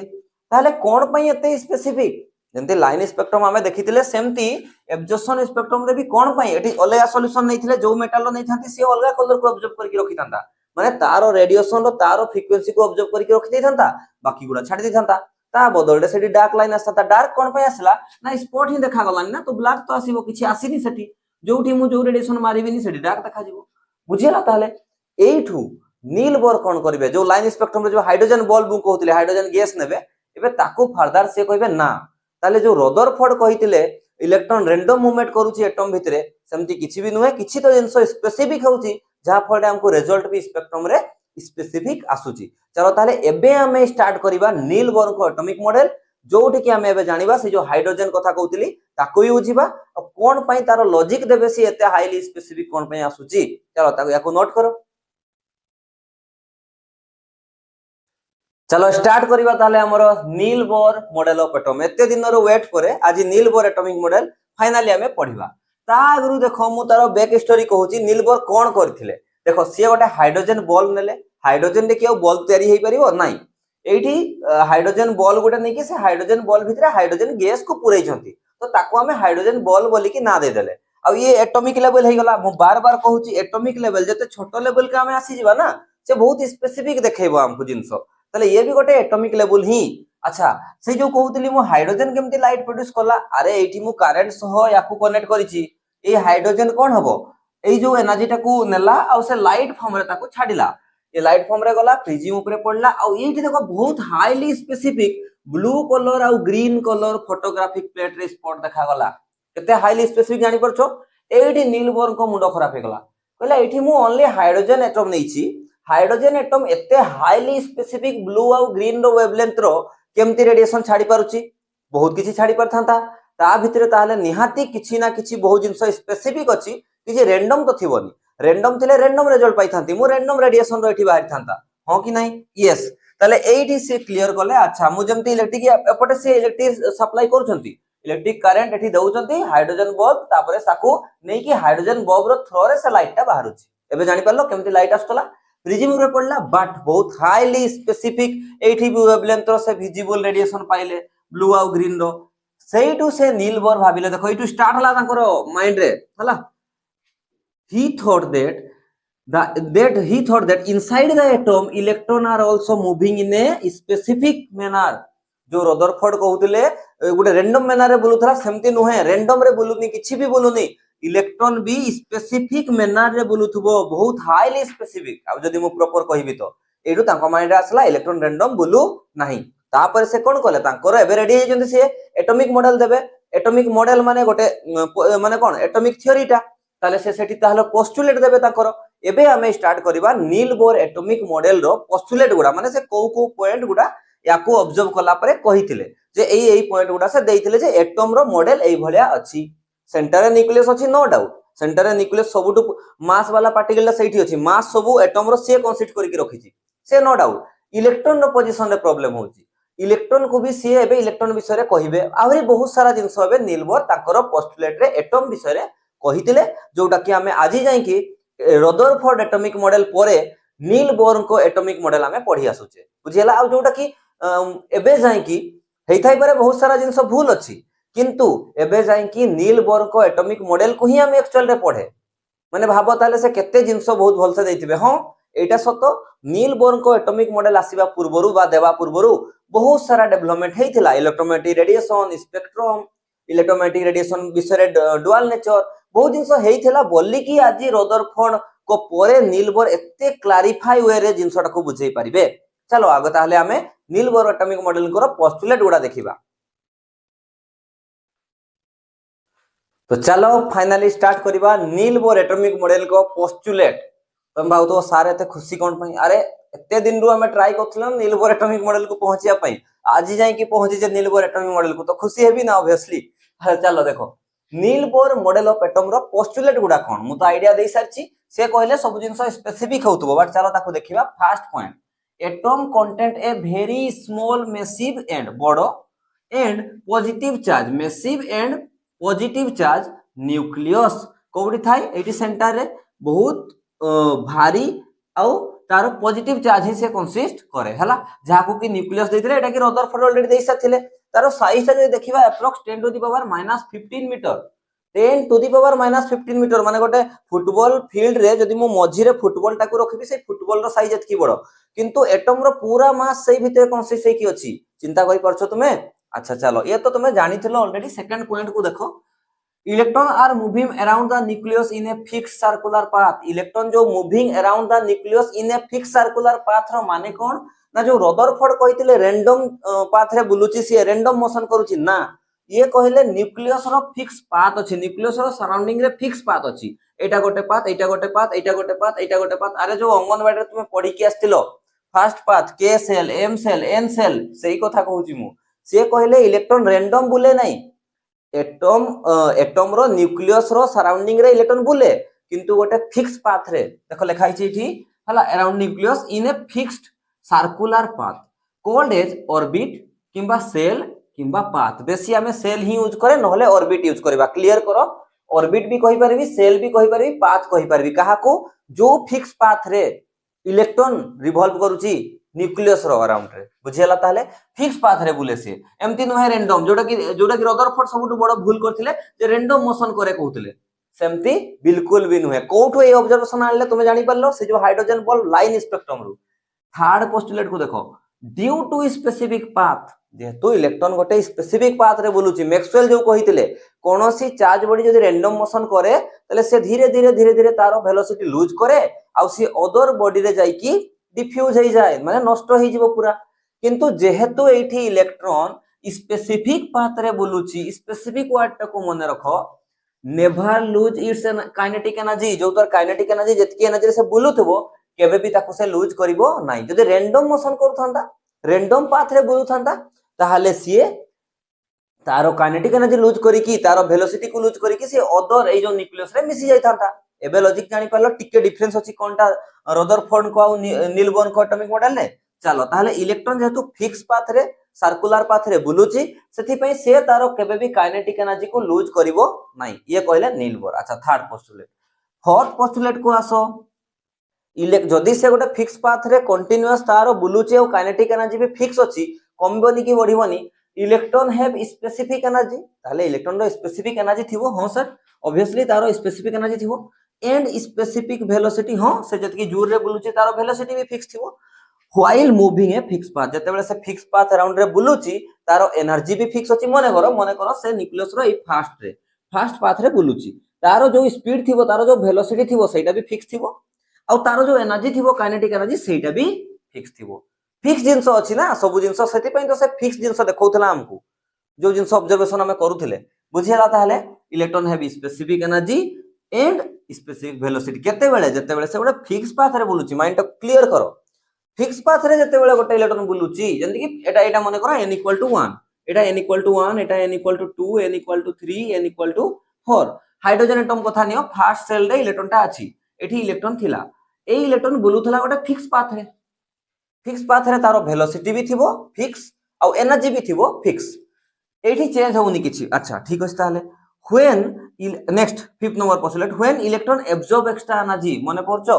ताले कोन पई एते स्पेसिफिक जेंते लाइन स्पेक्ट्रम आमे देखितिले सेमती एब्जॉर्प्शन स्पेक्ट्रम रे भी कोन पई एठी अलगा सॉल्यूशन नैथिले जो मेटल लो नैथांती से अलगा कलर को ऑब्जर्व करके रखितांता माने तारो रेडिएशन रो तारो फ्रीक्वेंसी को ऑब्जर्व करके रखि दैथांता बाकी गुडा छाडी दैथांता ता बदलडे सेठी डार्क लाइन आस्ता डार्क कोन पई आसला ना स्पॉट ही देखा गलानी ना तो ब्लैक तो आसीबो किछि आसीनी सेठी जोठी मु जो रेडिएशन मारिबिनी सेठी डार्क देखा जिवो बुझियला ताले एइठू नील बोर कोन करिवे जो लाइन स्पेक्ट्रम रे जो हाइड्रोजन बल्ब कहउतिले हाइड्रोजन गैस नेबे एबे ताकू फर्दर से कहबे ना ताले जो रदरफोर्ड कहितिले इलेक्ट्रॉन रैंडम मूवमेंट करूची एटम भितरे सेमती किछि भी नुहे किछि तो जिंस स्पेसिफिक होउची जहा फळे हमको रिजल्ट भी स्पेक्ट्रम रे स्पेसिफिक आसुची चलो ताले एबे हमें स्टार्ट करिबा नील बोर को एटॉमिक मॉडल जोठी कि हमें एबे जानिबा से जो हाइड्रोजन कथा कहउतिली ताको यूजिबा और कोन पई तारो लॉजिक देबे से एते हाईली स्पेसिफिक कोन पई आसुची चलो ताको याको नोट करो चलो स्टार्ट करिबा ताले हमरो नील बोर मॉडल ऑफ एटम एते दिन रो वेट करे आज नील बोर एटॉमिक मॉडल फाइनली हमें पढिबा ता आगरु देखो मु तारो बैक स्टोरी कहूची नील बोर कोन करथिले देखो से गोटे हाइड्रोजन बल्ब नेले हाइड्रोजन रे केउ बल्ब तयारी हेई परिबो नाही एठी हाइड्रोजन बल्ब गोटे नै कि से हाइड्रोजन बल्ब भितरे हाइड्रोजन गैस को पुरै छथि तो ताको हमें हाइड्रोजन बल्ब बोली कि ना दे देले आ ये एटॉमिक लेवल हे गला मु बार बार कहूची एटॉमिक लेवल जते छोटो लेवल के हमें आसी जिबा ना से बहुत स्पेसिफिक देखेबो हमको जिंस तले ये भी गोटे एटॉमिक लेवल ही अच्छा से जो कहउतली मु हाइड्रोजन केमती लाइट प्रोड्यूस करला अरे एठी मु करंट सह याकू कनेक्ट करिछि ए हाइड्रोजन कोन हबो ए जो एनर्जी टाकू नेला आ से लाइट फॉर्म रे ताकू छाडिला ए लाइट फॉर्म रे गला प्रिज्म ऊपर पड़ला आ एठी देखो बहुत हाईली स्पेसिफिक ब्लू कलर आ ग्रीन कलर फोटोग्राफिक प्लेट रे स्पॉट देखा गला केते हाईली स्पेसिफिक जानि परछो एठी नील बोर को मुंडो खराब हे गला कहला एठी मु ओनली हाइड्रोजन एटम नैछि हाइड्रोजन एटम एते हाईली स्पेसिफिक ब्लू आ ग्रीन रो वेवलेंथ रो केमती रेडिएशन छाडी पारुची बहुत किछि छाडी परथांता ता भितरे ताले निहाती किछि ना किछि बहुत जिंस स्पेसिफिक अछि किछि रैंडम तो थिबोनी रैंडम थिले रैंडम रिजल्ट पाइथांती मु रैंडम रेडिएशन रो एठी बाहर थांता हां कि नाही यस ताले एठी से क्लियर करले अच्छा मु जेमती इलेक्ट्रिक एपटे से इलेक्ट्रिक सप्लाई करछंती इलेक्ट्रिक करंट एठी दउचंती हाइड्रोजन बल्ब तापरे साकू नै कि हाइड्रोजन बल्ब रो थ्रो रे से लाइट ता बाहरुची एबे जानि परलो केमती लाइट आस्तला प्रिज्म रे पड़ला बट बहुत हाईली स्पेसिफिक एठी भी वेवलेंथ रो से विजिबल रेडिएशन पाइले ब्लू आ ग्रीन रो सेइटू से नील बोर भाबिले देखो एटू स्टार्ट हला तांकर माइंड रे हला he thought that inside the atom electron are also moving in a specific manner जो रदरफोर्ड कहउतिले गुटे रैंडम मैनर रे बोलुथरा सेमती नुहे रैंडम रे बोलुनी किछि भी बोलुनी इलेक्ट्रॉन भी स्पेसिफिक मैनर रे बोलुथबो बहुत हाईली स्पेसिफिक अब जदी मु प्रॉपर कहिबी तो एडू तांको माइंड रे आसला इलेक्ट्रॉन रैंडम बोलु नाही तापर से कोन कले तांकर एबे रेडी हे जंती से एटॉमिक मॉडल देबे एटॉमिक मॉडल माने गोटे माने कोन एटॉमिक थ्योरी टा ताले से सेठी ताहले पोस्टुलेट देबे तांकर एबे हमें स्टार्ट करिबा नील बोर एटॉमिक मॉडल रो पोस्टुलेट गुडा माने से को पॉइंट गुडा याको ऑब्जर्व कला परे कहिथिले जे एई पॉइंट गुडा से देइथिले जे एटम रो मॉडल एई भलिया अछि सेंटर रे न्यूक्लियस अछि नो डाउट सेंटर रे न्यूक्लियस सबुटु मास वाला पार्टिकल सेठी अछि मास सबु एटम रो से कंसीड करिक रखिछि से नो डाउट इलेक्ट्रॉन रो पोजीशन रे प्रॉब्लम होछि इलेक्ट्रॉन को भी सी एबे इलेक्ट्रॉन विषय रे कहिबे आहुरी बहुत सारा जिंस होबे नील बोर ताकर पोस्टुलेट रे एटम विषय रे कहितिले जोटा कि हमें आज जाई कि रदरफोर्ड एटॉमिक मॉडल परे नील बोर को एटॉमिक मॉडल हमें पढी आसुचे बुझियला आ जोटा कि एबे जाई कि हेई थाई परे बहुत सारा जिंस भूल अछि किंतु एबे जाई कि नील बोर को एटॉमिक मॉडल को ही हम एक्चुअल रे पढे माने भाबो ताले से केते जिंस बहुत भल से देथिबे हां एटा सत नील बोर को एटॉमिक मॉडल आसीबा पूर्वरु बा देबा पूर्वरु बहुत सारा डेवलपमेंट हेइथिला electromagnetic radiation spectrum electromagnetic radiation विषय रे डुअल नेचर बहुत जिनस हेइथिला बोली कि आज रदरफोर्ड को परे नील बोर एते क्लारिफाई वे रे जिनसटा को बुझेई परिबे। चलो आगे ताहले आमे नील बोर एटॉमिक मॉडल को पोस्टुलेट गुडा देखिबा। तो चलो फाइनली स्टार्ट करिबा नील बोर एटॉमिक मॉडल को पोस्टुलेट। तुम भाव तो सारे एते खुशी कोन पई? अरे एते दिन रु हमें ट्राई करथलम नील बोर एटॉमिक मॉडल को पहुंचिया पई, आज जाई कि पहुंची जे नील बोर एटॉमिक मॉडल को, तो खुशी हेबी ना ऑब्वियसली। चलो देखो Niels Bohr model of atom रो पोस्टुलेट गुडा कोन मु तो आईडिया देई सारची। से कहले सब जिंस स्पेसिफिक होतबो, बट चलो ताको देखिबा। First point, atom content a very small massive and बड़ो and positive charge, massive and positive charge nucleus कोउडी थाई एटी सेंटर रे बहुत भारी आउ तार पॉजिटिव चार्ज ही से कंसिस्ट करे हला, जाको कि न्यूक्लियस देथिले एटा कि रदरफोर्ड ऑलरेडी देई साथिले। तार साइज ता जे देखिबा approx 10 to the power -15 metre, 10 to the power -15 metre माने गोटे फुटबॉल फील्ड रे जदी मो मझी रे फुटबॉल टाकू रखिबी से फुटबॉल रो साइज एतकी बडो, किंतु एटम रो पूरा मास सेही भितर कंसिस्ट हे की अछि। चिंता करि परछो तुमे? अच्छा चलो ये तो तुमे जानिथिलो ऑलरेडी। सेकंड पॉइंट को देखो, electron are moving around the nucleus in a fix circular path. Electron जो moving around the nucleus in a fix circular path रो माने कोन ना, जो रदरफोर्ड कहिथिले रैंडम पाथ रे बुलुची सी रैंडम मोशन करूची ना, ये कहले न्यूक्लियस रो फिक्स पाथ अछि, न्यूक्लियस रो सराउंडिंग रे फिक्स पाथ अछि। एटा गोटे पाथ, एटा गोटे पाथ, एटा गोटे पाथ, एटा गोटे पाथ। अरे जो अंगनवाड़ी रे तुमे पढी के आस्तिलो first path K shell, M shell, N shell, सेही कथा कहूची मु। से कहले इलेक्ट्रॉन रैंडम बुले नाही, एटम एटम रो न्यूक्लियस रो सराउंडिंग रे इलेक्ट्रॉन बुले, किंतु गोटे फिक्स पाथ रे देखो लिखा हिची इठी हला, around nucleus in a fixed circular path called as orbit किंबा सेल किंबा पाथ। बेसी हमें सेल ही यूज करे नहले ऑर्बिट यूज करबा। क्लियर करो, ऑर्बिट भी कहि परबी, सेल भी कहि परबी, पाथ कहि परबी। काहा को जो फिक्स पाथ रे इलेक्ट्रॉन रिवॉल्व करूची न्यूक्लियस रो अराउंड रे, बुझियला? ताले फिक्स पाथ रे बुले से, एमती नहे रैंडम, जोटा कि रदरफोर्ड सबुटु बड़ भूल करथिले जे रैंडम मोशन करे कहउथिले, सेमती बिल्कुल भी नहे। कोठो ए ऑब्जर्वेशन आले तुमे जानि परलो, से जो हाइड्रोजन बॉल लाइन स्पेक्ट्रम रो। थर्ड पोस्टुलेट को देखो, ड्यू टू स्पेसिफिक पाथ, जेहेतु इलेक्ट्रॉन गोटे स्पेसिफिक पाथ रे बुलुची, मैक्सवेल जो कहिथिले कोनोसी चार्ज बॉडी जदि रैंडम मोशन करे तले से धीरे धीरे धीरे धीरे तारो वेलोसिटी लूज करे आ सी अदर बॉडी रे जाई कि डिफ्यूज हो जाए, माने नष्ट हो जीवो पूरा। किंतु जेहेतु एठी इलेक्ट्रॉन स्पेसिफिक पाथ रे बुलुची, स्पेसिफिक वर्ड टाको मने रखो, never lose its kinetic energy. जो तर काइनेटिक एनर्जी जतकी एनर्जी से बुलुथबो केबे भी ताको से लूज करिवो नाही। जदि रैंडम मोशन करथांता, रैंडम पाथ रे बुलुथांता, ताहाले सिए तारो काइनेटिक एनर्जी लूज करी की तारो वेलोसिटी को लूज करी की से अदर ए जो न्यूक्लियस रे मिसी जाई थांता। एबे लॉजिक जानि परलो, टिके डिफरेंस अछि कोनटा रदरफोर्ड को आ नील बोर को एटॉमिक मॉडल ने। चलो ताहाले इलेक्ट्रॉन जेहेतु फिक्स पाथ रे सर्कुलर पाथ रे बुलुची, सेथि पई से तारो केबे भी काइनेटिक एनर्जी को लूज करिवो नाही, ये कहले नील बोर। अच्छा थर्ड पोस्टुलेट। फोर्थ पोस्टुलेट को आसो, जदि से गोटे फिक्स पाथ रे कंटीन्यूअस तारो बुलुची और काइनेटिक एनर्जी भी फिक्स अछि, कमबोनी की बढ़िबोनी, इलेक्ट्रॉन हैव स्पेसिफिक एनर्जी, ताले इलेक्ट्रॉन रो स्पेसिफिक एनर्जी थिबो। हां सर ऑब्वियसली तारो स्पेसिफिक एनर्जी थिबो एंड स्पेसिफिक वेलोसिटी, हां से जतकी जोर रे बुलुची तारो वेलोसिटी भी फिक्स थिबो। While moving a fix path, जते बेले से फिक्स पाथ अराउंड रे बुलुची तारो एनर्जी भी फिक्स अछि। मने करो से न्यूक्लियस रो ए फर्स्ट पाथ रे बुलुची, तारो जो स्पीड थिबो, तारो जो वेलोसिटी थिबो सेटा भी फिक्स थिबो, और तारो जो एनर्जी थिबो काइनेटिक एनर्जी सेटा भी फिक्स थिबो। फिक्स जिंस अछि ना सब जिंस, सेति पई तो से फिक्स जिंस देखौथला हमकु, जो जिंस ऑब्जर्वेशन हमें करूथिले। बुझियला? ताहले electron have specific energy and specific velocity केते बेले, जते बेले से गोटे फिक्स पाथ रे बुलुची। माइंड तो क्लियर करो, फिक्स पाथ रे जते बेले गोटे इलेक्ट्रॉन बुलुची, जंती कि एटा माने करो n = 1, एटा n = 1, एटा n = 2, n = 3, n = 4। Hydrogen atom कथा नियो, फर्स्ट सेल रे इलेक्ट्रॉनटा अछि, एठी इलेक्ट्रॉन थिला, ए इलेक्ट्रॉन बुलुथला गोटे फिक्स पाथ रे। फिक्स पाथ रे तारो वेलोसिटी भी थिबो फिक्स और एनर्जी भी थिबो फिक्स, एठी चेंज होउनी किछि। अच्छा ठीक अछि। ताले when next fifth number postulate, when electron absorb extra energy, मने परचो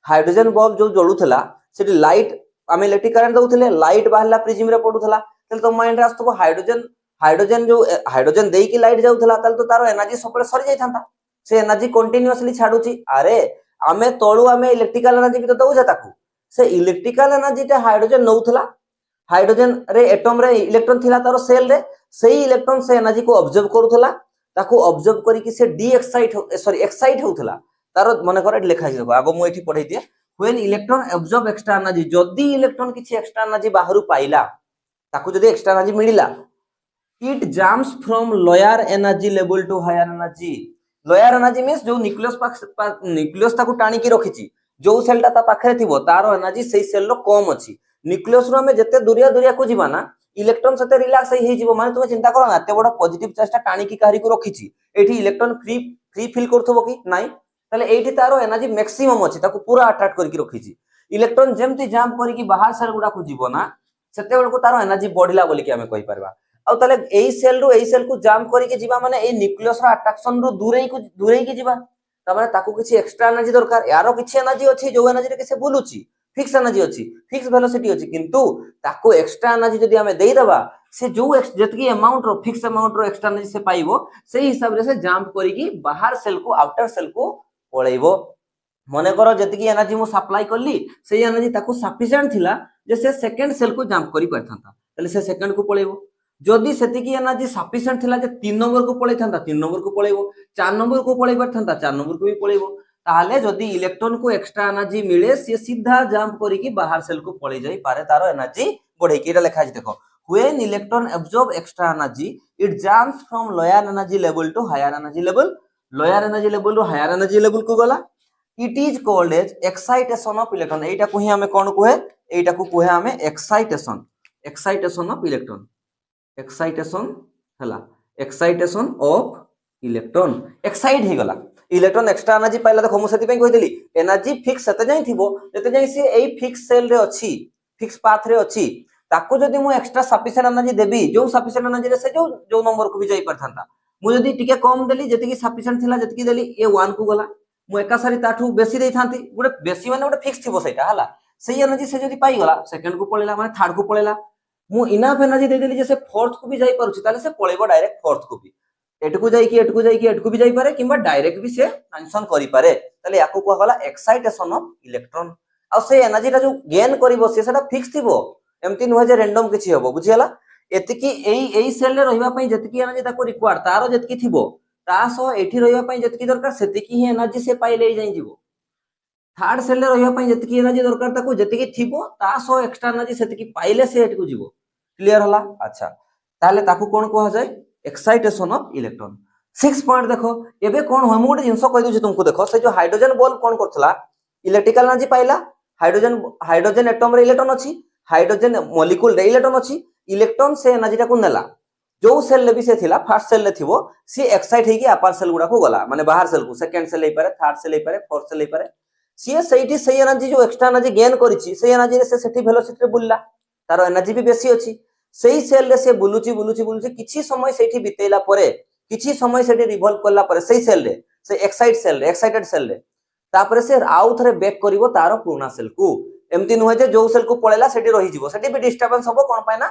हाइड्रोजन बल्ब जो जळुथला सेठी लाइट आमे इलेक्ट्रिक करंट दउथले, लाइट बाहरला प्रिज्म रे पडुथला, तले तो माइंड रे आस्तबो हाइड्रोजन जो हाइड्रोजन देई की लाइट जाउथला, तले तो तारो एनर्जी सबले सरी जाई थांता, से एनर्जी कंटीन्यूअसली छाडुची। अरे आमे तळु आमे इलेक्ट्रिकल एनर्जी भी तो दउजा ताकू, से इलेक्ट्रिकल एनर्जी टा हाइड्रोजन नउथला, हाइड्रोजन रे एटम रे इलेक्ट्रॉन थिला तारो सेल रे, सेही इलेक्ट्रॉन से एनर्जी को ऑब्जर्व करूथला, ताको ऑब्जर्व करी कि से डी एक्साइट सॉरी एक्साइट होउथला तारो मन कर लिखा देखो आगो मु एठी पढै दिए when electron observe extra energy जदी इलेक्ट्रॉन किछि एक्स्ट्रा एनर्जी बाहरु पाइला ताको जदी एक्स्ट्रा एनर्जी मिलिला it jumps from lower energy level to higher energy lower energy means जो न्यूक्लियस ताको टाणी की रखिछि जो सेलटा ता पाखरे थिबो तारो एनर्जी सेही सेल रो कम अछि न्यूक्लियस रो में जते दूरिया दूरिया को जिबा ना इलेक्ट्रॉन सते रिलैक्स हे जिवो माने तुमे चिंता करो ना एते बडा पॉजिटिव चार्जटा टाणी की काहरी को रखिछि एठी इलेक्ट्रॉन फ्री फ्री फील करथबो कि नाही ताले एठी तारो एनर्जी मैक्सिमम अछि ताको पूरा अट्रैक्ट करके रखिछि इलेक्ट्रॉन जेमति जंप करके बाहर सेल गुडा को जिवो ना सेते बेल को तारो एनर्जी बढ़िला बोली कि हमें कहि परबा आ ताले एई सेल रो एई सेल को जंप करके जिबा माने ए न्यूक्लियस रो अट्रैक्शन रो दूरेई की जिबा ता माने ताको किछि एक्स्ट्रा एनर्जी दरकार यारो किछि एनर्जी अछि जो एनर्जी रे किसे बुलुछि फिक्स एनर्जी अछि फिक्स वेलोसिटी अछि किंतु ताको एक्स्ट्रा एनर्जी जदी हमें देई दबा से जो जतकी अमाउंट रो फिक्स अमाउंट रो एक्स्ट्रा एनर्जी से पाइबो सेही हिसाब रे से जंप करिकि बाहर सेल को आउटर सेल को पळेइबो मने करो जतकी एनर्जी मु सप्लाई करली सेही एनर्जी ताको सफिशिएंट थिला जे से सेकंड सेल को जंप करि परथांता तले से सेकंड को पळेइबो जदी सेतिकी एनर्जी सफिशिएंट थिला जे 3 नंबर को पळेइथांता 3 नंबर को पळेइबो 4 नंबर को पळेइ परथांता 4 नंबर को भी पळेइबो ताहले जदी इलेक्ट्रॉन को एक्स्ट्रा एनर्जी मिले से सीधा जंप करिकि बाहर सेल को पळेइ जाई पारे तारो एनर्जी बढ़े कि एटा लिखा अछि देखो when electron absorb extra energy it jumps from lower energy level to higher energy level lower energy level to higher energy level को गला it is called as excitation of electron एटा को ही हमें कोन कोहे एटा को कोहे हमें excitation of electron excitation हला excitation of electron excite हे गला इलेक्ट्रॉन एक्स्ट्रा एनर्जी पाइला देखो मु सेति पई कहि देली एनर्जी फिक्स सते जाई थिबो जते जाई से एई फिक्स सेल रे अछि फिक्स पाथ रे अछि ताको जदी मु एक्स्ट्रा सफिशिएंट एनर्जी देबी जो सफिशिएंट एनर्जी रे से जो नंबर को भी जाई परथांता मु जदी टिके कम देली जति की सफिशिएंट थिला जति की देली ए 1 को गला मु एका सारी ताठू बेसी देई थांती गुडे बेसी माने गुडे फिक्स थिबो सेटा हला सेही एनर्जी से जदी पाई गला सेकंड को पळेला माने थर्ड को पळेला मु इनफ एनर्जी दे देली जे से फोर्थ को भी जाई परछि ताले से पळेबो डायरेक्ट फोर्थ को भी एटकू भी जाई पारे किंबा डायरेक्ट भी से ट्रांजिशन करि पारे तले याको को गला एक्साइटेशन ऑफ इलेक्ट्रॉन आ से एनर्जी ता जो गेन करिवो से सेटा फिक्स थिबो एमति नहो जे रैंडम किछि हबो बुझियला एतिकी एई सेल रे रहिबा पई जतिकी एनर्जी ताको रिक्वायर तारो जतिकी थिबो ता सो एठी रहिबा पई जतिकी दरकार सेतिकी ही एनर्जी से पाइले जाई जिवो थर्ड सेल रे रहिबा पई जतिकी एनर्जी दरकार ताको जतिकी थिबो ता सो एक्स्ट्रा एनर्जी सेतिकी पाइले से एटकू जिवो क्लियर हला अच्छा ताले ताको कोन कोहा जाय एक्साइटेशन ऑफ इलेक्ट्रॉन 6 पॉइंट देखो एबे कोन हो मु जिंस कहि दउ तुमको देखो से जो हाइड्रोजन बल्ब कोन करथला इलेक्ट्रिकल एनर्जी पाइला हाइड्रोजन एटम रे इलेक्ट्रॉन अछि हाइड्रोजन मॉलिक्यूल रे इलेक्ट्रॉन अछि इलेक्ट्रॉन से एनर्जी टा को नेला जो सेल ले भी से थिला फर्स्ट सेल ले थिबो सी एक्साइट हेकी अपर सेल गुडा को गला माने बाहर सेल को सेकंड सेल ले पारे थर्ड सेल ले पारे फोर्थ सेल ले पारे सी सहीटी सही एनर्जी जो एक्स्ट्रा एनर्जी गेन करिछि सही एनर्जी रे से सेठी वेलोसिटी रे बुलला तारो एनर्जी भी बेसी अछि सही सेल रे से बुलुची किछि समय सेठी बितेला परे किछि समय सेठी रिवॉल्व करला परे सही सेल रे से एक्साइटेड सेल रे तापरे से आउ थरे बैक करिवो तारो पुराना सेल को एमति नहे जे जो सेल को पळेला सेठी रहि जिवो सेठी भी डिस्टरबेंस होबो कोन पाइना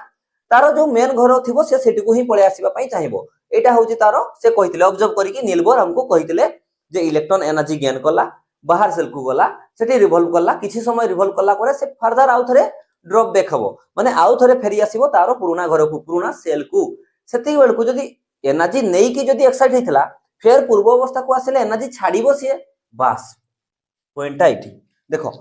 तारो जो मेन घर थिबो से सेठी को ही पळे आसीबा पई चाहिबो एटा होउची तारो से कहितले ऑब्जर्व करिकि नीलबर हमको कहितले जे इलेक्ट्रॉन एनर्जी गेन करला बाहर सेल को गला सेठी रिवॉल्व करला किछि समय रिवॉल्व करला परे से फर्दर आउ थरे ड्रॉप बैक हबो माने आउ थरे फेरी आसीबो तारो पुराना घर को पुराना सेल को सेती बेल को जदी एनर्जी नेई कि जदी एक्साइट हेतला फेर पूर्व अवस्था को आसीले एनर्जी छाडीबो से बास पॉइंट आइटी देखो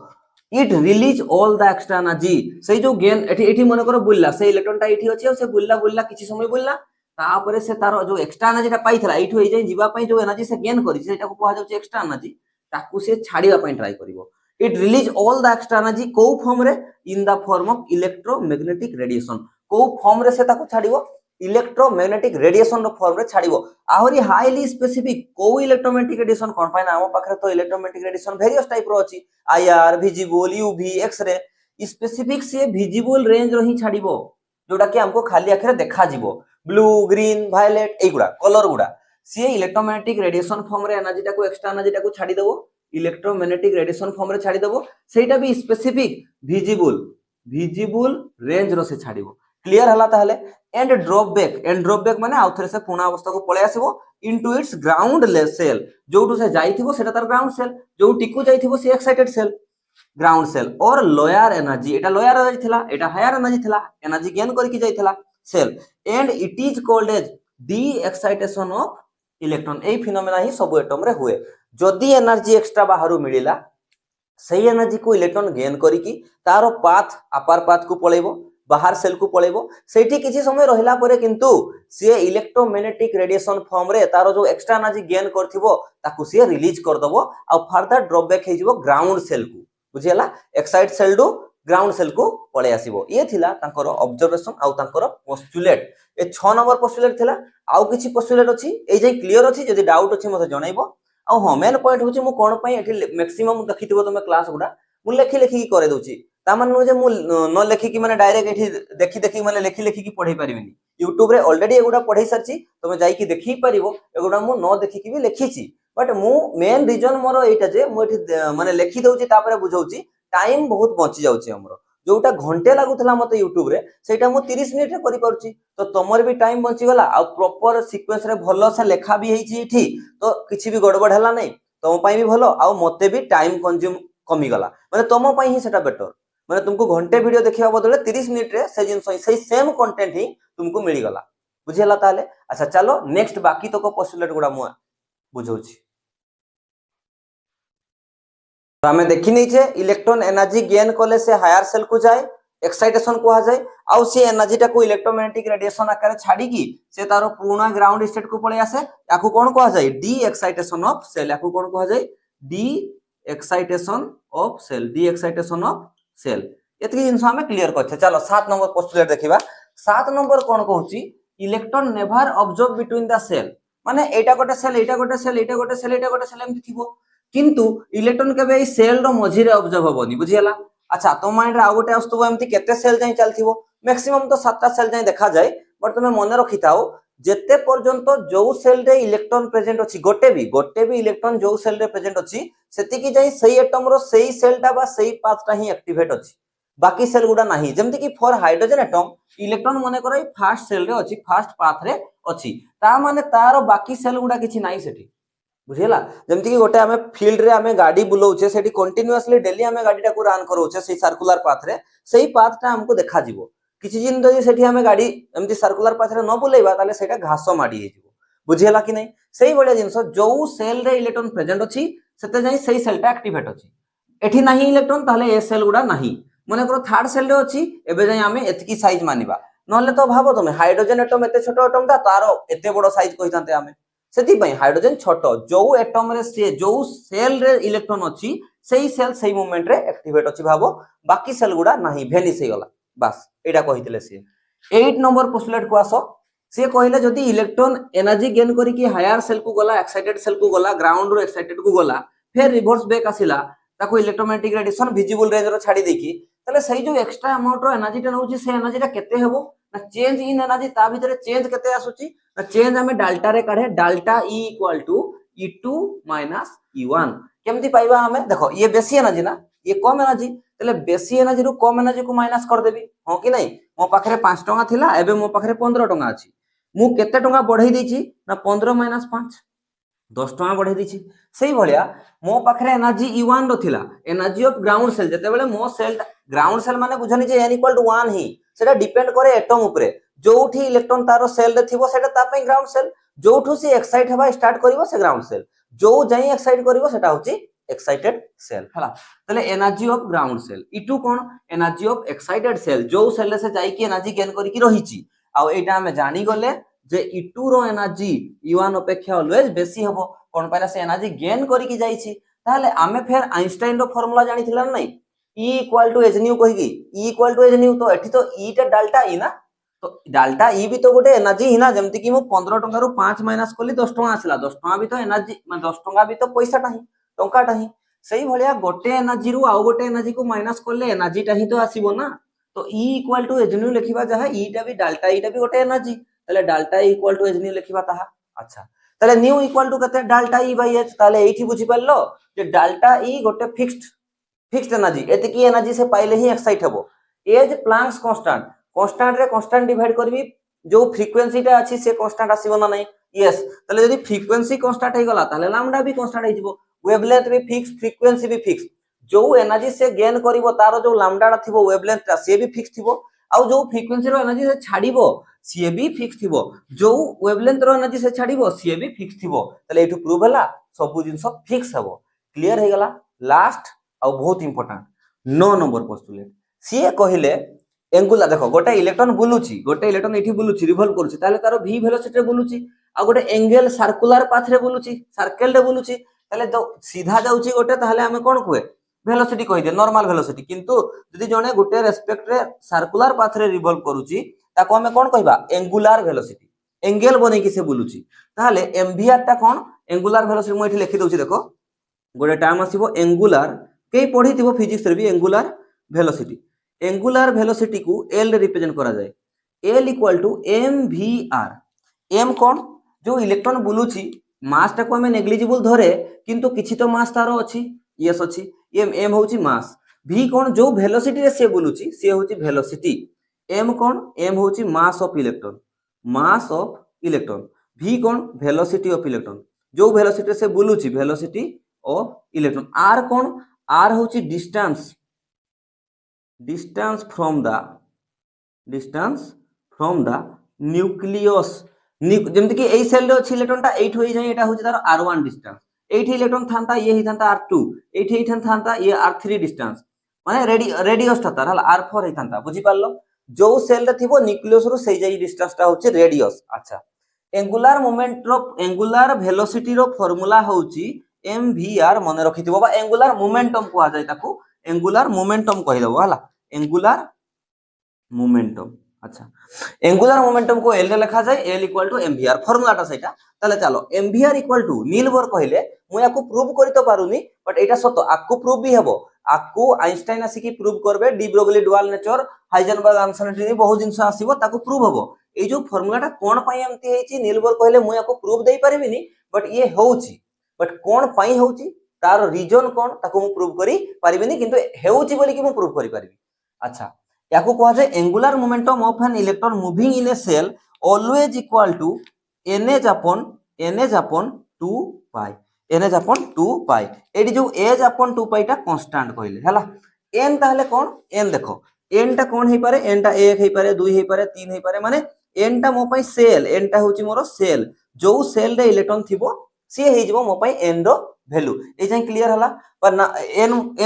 it release all the extra energy सही जो गेन एठी मन करो बुल्ला से इलेक्ट्रॉन टा एठी अछि से बुल्ला किछि समय बुल्ला तापरे से तारो जो एक्स्ट्रा एनर्जी टा पाइथला एठो हे जाय जीवा पई जो एनर्जी से गेन करि सेटा को कहै जाउछ एक्स्ट्रा एनर्जी ताकू से छाडीबा पई ट्राई करिवो it release all the extra energy को फॉर्म रे in the form of electromagnetic radiation को फॉर्म रे से ताकू छाडीवो इलेक्ट्रोमैग्नेटिक रेडिएशन रो फॉर्म रे छाडीवो आहुरी हाईली स्पेसिफिक को इलेक्ट्रोमैग्नेटिक रेडिएशन कोन पाइना हम पाखरे तो इलेक्ट्रोमैग्नेटिक रेडिएशन वेरियस टाइप रो अछि IR visible UV X ray specific से विजिबल रेंज रो ही छाडीवो जोटा कि हमको खाली आखरे देखा जिवो ब्लू ग्रीन वायलेट एगुडा कलर गुडा से इलेक्ट्रोमैग्नेटिक रेडिएशन फॉर्म रे एनर्जी टा को एक्स्ट्रा एनर्जी टा को छाडी देबो इलेक्ट्रोमैग्नेटिक रेडिएशन फॉर्म रे छाडी देबो सेटा भी स्पेसिफिक विजिबल रेंज रो से छाडीबो क्लियर हला ताहले एंड ड्रॉप बैक माने आउथरे से पुना अवस्था को पळे आसीबो इनटू इट्स ग्राउंड सेल जोटू से जाइथिबो सेटा तार ग्राउंड सेल जो टिकू जाइथिबो से एक्साइटेड सेल ग्राउंड सेल और लोअर एनर्जी एटा लोअर एनर्जी थिला एटा हायर एनर्जी थिला एनर्जी गेन करके जाइथिला shell and it is called as de excitation of electron एई फिनोमेना ही सब एटम रे हुए जदी एनर्जी एक्स्ट्रा बाहरु मिलिला सही एनर्जी को इलेक्ट्रॉन गेन करिकी तारो पाथ अपार पाथ को पळेबो बाहर सेल को पळेबो सेठी किछि समय रहिला परे किंतु से इलेक्ट्रोमैग्नेटिक रेडिएशन फॉर्म रे तारो जो एक्स्ट्रा एनर्जी गेन करथिबो ताकू से रिलीज कर दबो आ फर्दर ड्रॉप बैक हे जिवो ग्राउंड सेल को बुझियला excite shell to ground shell को पळे आसीबो ये थिला तांकर ऑब्जर्वेशन आउ तांकर पोस्टुलेट ए 6 नंबर पोस्टुलेट थिला आउ किछि पोस्टुलेट अछि ए जे क्लियर अछि जदी डाउट अछि मते जणाइबो आ हां मेन पॉइंट होछि मु कोन पई एठी मैक्सिमम देखिथिबो तमे क्लास गुडा मु लेखि लेखि की करे दउछि ता माने नो जे मु न लेखि की माने डायरेक्ट एठी देखि देखि माने लेखि लेखि की पढै परिबिनी YouTube रे ऑलरेडी एगुडा पढै सरछि तमे जाई की देखि परिबो एगुडा मु न देखि की भी लेखिछि बट मु मेन रीजन मोर एटा जे मु एठी माने लेखि दउछि तापरे बुझौछि टाइम बहुत बंची जाउछि हमरो जोटा घंटे लागुतला मते YouTube रे सेटा मु 30 मिनिट रे करि पारुछि तो तमर भी टाइम बंची गला आ प्रॉपर सीक्वेंस रे भलो से लेखा भी हेछि एठी तो किछि भी गड़बड़ हला नै तम पई भी भलो आ मते भी टाइम कंज्यूम कमी गला माने तम पई ही सेटा बेटर माने तुमको घंटे वीडियो देखिया बदले 30 मिनिट रे से जिंस सही सेम कंटेंट ही तुमको मिली गला बुझियला ताले अच्छा चलो नेक्स्ट बाकी तो को पोस्टुलेट गुडा मु बुझौछि तो हमें देखि नै छे इलेक्ट्रॉन एनर्जी गेन करले से हायर सेल को जाए एक्साइटेशन को आ जाए आउ से एनर्जी टा को इलेक्ट्रोमैग्नेटिक रेडिएशन आकार छाडी की से तारो पूर्ण ग्राउंड स्टेट को पळे आसे याकू कोन को आ जाए डी एक्साइटेशन ऑफ सेल याकू कोन को आ जाए de excitation of shell de excitation of shell एतकी जिंस हमें क्लियर करछे चलो 7 नंबर पोस्टुलेट देखिबा 7 नंबर कोन कहूची electron never observe between the shell माने एटा गोटे सेल एटा गोटे सेल एटा गोटे सेल एटा गोटे सेल एमति थिबो किंतु इलेक्ट्रॉन केबे ए सेल रो मझी रे ऑब्जर्व होबनी बुझियला अच्छा तो माइंड रे आ गोटे आस्तबो एमति केते सेल जाई चलथिबो मैक्सिमम तो 7टा सेल जाई देखा जाए बट तुमे मने रखिताओ जेते पर्यंत जो सेल रे इलेक्ट्रॉन प्रेजेंट अछि गोटे भी इलेक्ट्रॉन जो सेल रे प्रेजेंट अछि सेति की जाई सही एटम रो सही सेलटा बा सही पाथटा ही एक्टिवेट अछि बाकी सेल गुडा नाही जेमति की फॉर हाइड्रोजन एटम इलेक्ट्रॉन मने करै फर्स्ट सेल रे अछि फर्स्ट पाथ रे अछि ता माने तारो बाकी सेल गुडा किछि नाही सेठी बुझियला जेमति की गोटे हमें फील्ड रे हमें गाड़ी बुलाउछे सेठी कंटीन्यूअसली डेली हमें गाड़ीटा को रन करूछे सही सर्कुलर पाथ रे सही पाथटा हमको देखा जिवो किछि दिन जदी सेठी हमें गाड़ी एमति सर्कुलर पाथ रे न बुलेइबा ताले सेटा घास माडी हे जिवो बुझियला कि नै सही बढिया जिंस जो सेल रे इलेक्ट्रॉन प्रेजेंट अछि सेते जाई सही सेलटा एक्टिवेट अछि एठी नाही इलेक्ट्रॉन ताले ए सेल गुडा नाही मने करो थर्ड सेल रे अछि एबे जाई हमें एतकी साइज मानिबा नहले तो भाबो तुमे हाइड्रोजन एटम एते छोटो एटम ता तारो एते बडो साइज कहितांते हमें सेति पई हाइड्रोजन छोटो जो एटम रे से जो सेल रे इलेक्ट्रॉन अछि सही सेल सही मोमेंट रे एक्टिवेट अछि भाबो बाकी सेल गुडा नाही भेनिस हे गला बस एटा कहितले से 8 नंबर पोस्टुलेट को आसो से कहिले जदी इलेक्ट्रॉन एनर्जी गेन करी कि हायर सेल को गला एक्साइटेड सेल को गला ग्राउंड रो एक्साइटेड को गला फिर रिवर्स बैक आसिला ताको इलेक्ट्रोमैग्नेटिक रेडिएशन विजिबल रेंज रो छाडी देकी तले सही जो एक्स्ट्रा अमाउंट रो एनर्जी टा नउची से एनर्जी टा केते हेबो ना चेंज इन एनर्जी ता भीतर चेंज केते आसुची ना चेंज हमें डाल्टा रे काढे डाल्टा E = E2 - E1 केमती पाइबा हमें देखो ये बेसी एनर्जी ना ये कम एनर्जी तले बेसी एनर्जी रो कम एनर्जी को माइनस कर देबी हो कि नहीं मो पाखरे 5 टका थिला एबे मो पाखरे 15 टका अछि मु केते टका बढ़ाई देछि ना 15 - 5 10 टका बढ़ाई देछि सही भलिया मो पाखरे एनर्जी E1 रो थिला एनर्जी ऑफ ग्राउंड सेल जते बेले मो सेल ग्राउंड सेल माने बुझनी जे n = 1 ही सेटा डिपेंड करे एटम ऊपरे जोठी इलेक्ट्रॉन तारो सेल रे थिबो सेटा ता पई ग्राउंड सेल जोठू से एक्साइट हबा स्टार्ट करिवो से ग्राउंड सेल जो जाई एक्साइट करिवो सेटा होची एक्साइटेड सेल हला तले energy of ground shell E2 कोन एनर्जी ऑफ एक्साइटेड सेल जो सेल से जाई की एनर्जी गेन करी की रहिची आ एटा हमें जानी गले जे E2 रो एनर्जी E1 अपेक्षा ऑलवेज बेसी हबो कोन पहला से एनर्जी गेन करी की जाईची ताले आमे फेर आइंस्टाइन रो फार्मूला जानी थिला नै E = hν कहि की E = hν तो एठी तो E टा डाल्टा E ना तो डाल्टा E भी तो गोटे एनर्जी ही ना जेमति कि मु 15 टका रो 5 माइनस करली 10 टका आसला 10 टका भी तो एनर्जी माने 10 टका भी तो पैसाटा ही टंकाटा ही सही भलिया गोटे एनर्जी रो आ गोटे एनर्जी को माइनस करले एनर्जीटा ही तो आसीबो ना तो E = hν लिखिबा जहा E टा भी डाल्टा E टा भी गोटे एनर्जी तले डाल्टा E = hν लिखिबा ताहा अच्छा तले न्यू = कते डाल्टा E/h ताले एठी बुझी परलो जे डाल्टा E गोटे फिक्स्ड एनर्जी एतकी एनर्जी से पाइले ही एक्साइट हबो एज प्लैंक्स कांस्टेंट रे कांस्टेंट डिवाइड करबी जो फ्रीक्वेंसीटा अछि से कांस्टेंट आसीबो ना नहीं यस तले यदि फ्रीक्वेंसी कांस्टेंट हे गला ताले लैम्डा भी कांस्टेंट हे जिवो वेवलेंथ भी फिक्स फ्रीक्वेंसी भी फिक्स जो एनर्जी से गेन करिवो तारो जो लैम्डाटा थिबो वेवलेंथटा से भी फिक्स थिबो आउ जो फ्रिक्वेंसी रो एनर्जी से छाड़िबो सीए भी फिक्स थिबो जो वेवलेंथ रो एनर्जी से छाड़िबो सीए भी फिक्स थिबो तले एठु प्रूव हला सब जिंस फिक्स हबो क्लियर हे गला लास्ट आ बहुत इंपोर्टेंट 9 नंबर पोस्टुलेट सीए कहिले एंगुलर देखो गोटे इलेक्ट्रॉन बुलुची गोटे इलेक्ट्रॉन एठी बुलुची रिवॉल्व करूची ताले तारो v वेलोसिटी रे बुलुची आ गोटे एंगल सर्कुलर पाथ रे बुलुची सर्कल रे बुलुची ताले तो सीधा जाउची गोटे ताले हमें कोन कुए वेलोसिटी कहि दे नॉर्मल वेलोसिटी किंतु जदि जने गोटे रेस्पेक्ट रे सर्कुलर पाथ रे रिवॉल्व करूची ताको हमें कोन कहबा एंगुलर वेलोसिटी एंगल बनै कि से बुलुची ताले एमवीआर ता कोन एंगुलर वेलोसिटी मु एठी लिखि दउची देखो गोटे टर्म आसीबो एंगुलर के पढी थिबो फिजिक्स रे भी एंगुलर वेलोसिटी एंगुलर वेलोसिटी को एल रे रिप्रेजेंट करा जाए L equal to M V R M कौन जो इलेक्ट्रॉन बुलुची मास टा को हमें नेग्लिजिबल धरे किंतु किछि तो मास तारो अछि यस अछि एम एम होची मास v कौन जो वेलोसिटी रे से बुलुची से होची वेलोसिटी एम कौन एम होची मास ऑफ इलेक्ट्रॉन v कौन वेलोसिटी ऑफ इलेक्ट्रॉन जो वेलोसिटी से बुलुची वेलोसिटी ऑफ इलेक्ट्रॉन r कौन r होची distance from the nucleus जेमति कि एई सेल रे अछि इलेक्ट्रॉन ता एठी होई जाय एटा होची तार r1 डिस्टेंस एठी इलेक्ट्रॉन थांता ये ही थांता r2 एठी ही थांता ये r3 डिस्टेंस माने रेडियस था तार हला r4 ही थांता बुझी पारलो जो सेल रे थिबो न्यूक्लियस रो सेई जाई डिस्टेंस ता होची रेडियस अच्छा एंगुलर मोमेंट रो एंगुलर वेलोसिटी रो फार्मूला होची mvr मने रखिथिबो बा एंगुलर मोमेंटम को आ जाय ताकू एंगुलर मोमेंटम कहिदबो हला एंगुलर मोमेंटम अच्छा एंगुलर मोमेंटम को एल रे लिखा जाय एल इक्वल टू mvr फार्मूलाटा सेटा ताले चलो mvr equal to Niels Bohr कहिले मु याकू प्रूव करि तो पारुनी बट एटा सतो आकू प्रूव भी हेबो आकू आइंस्टाइन आसी की प्रूव करबे de Broglie dual nature Heisenberg uncertainty बहुत जिंस आसीबो ताकू प्रूव हेबो ए जो फार्मूलाटा कोन पई एमती हेची नील बोर कहिले मु याकू प्रूव देई परिबिनी बट ये होउची बट कोन पई होउची तार रीजन कोन ताको मु प्रूव करी परिबिनी किंतु हेउची बोली कि मु प्रूव करी परिबी अच्छा याकू कहा जाय angular momentum of an electron moving in a shell always equal to nh upon 2 pi nh upon 2 pi एडी जो h upon 2 पाई टा कांस्टेंट कहले हला n ताहले कोन n देखो n टा कोन हे पारे n टा 1 हे पारे 2 हे पारे 3 हे पारे माने n टा मो पई सेल n टा होची मोर सेल जो सेल रे इलेक्ट्रॉन थिबो से हे जिवो मो पई n रो वैल्यू ए जाय क्लियर हला पर ना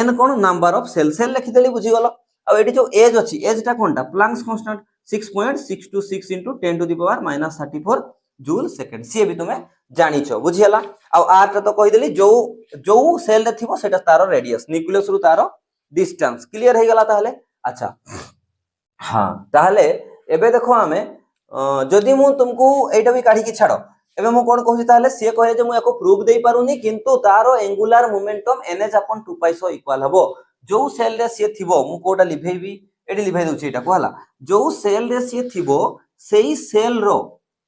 n कोन नंबर ऑफ सेल सेल लिखि देली बुझी गलो आ एटी जो एज अछि एज टा कोनटा Planck's constant 6.626 into 10 to the power minus 34 joule second c भी तुमे जानि छ बुझी हला आ आर टा तो कहि देली जो जो सेल रे थिबो सेटा तारो रेडियस न्यूक्लियस रु तारो डिस्टेंस क्लियर हे गला ताहले अच्छा हां ताहले एबे देखो हमें जदि मु तुमको एटा भी काढी की छाडो एबे मु कोन कहूची ताहले से कहे जे मु एको प्रूफ देई पारुनी किंतु तारो angular momentum nh upon 2 pi so equal हबो जो सेल रे से थिबो मु कोडा लिभेबी एडी लिभाई दउची एटा को हला जो सेल रे से थिबो सेई सेल रो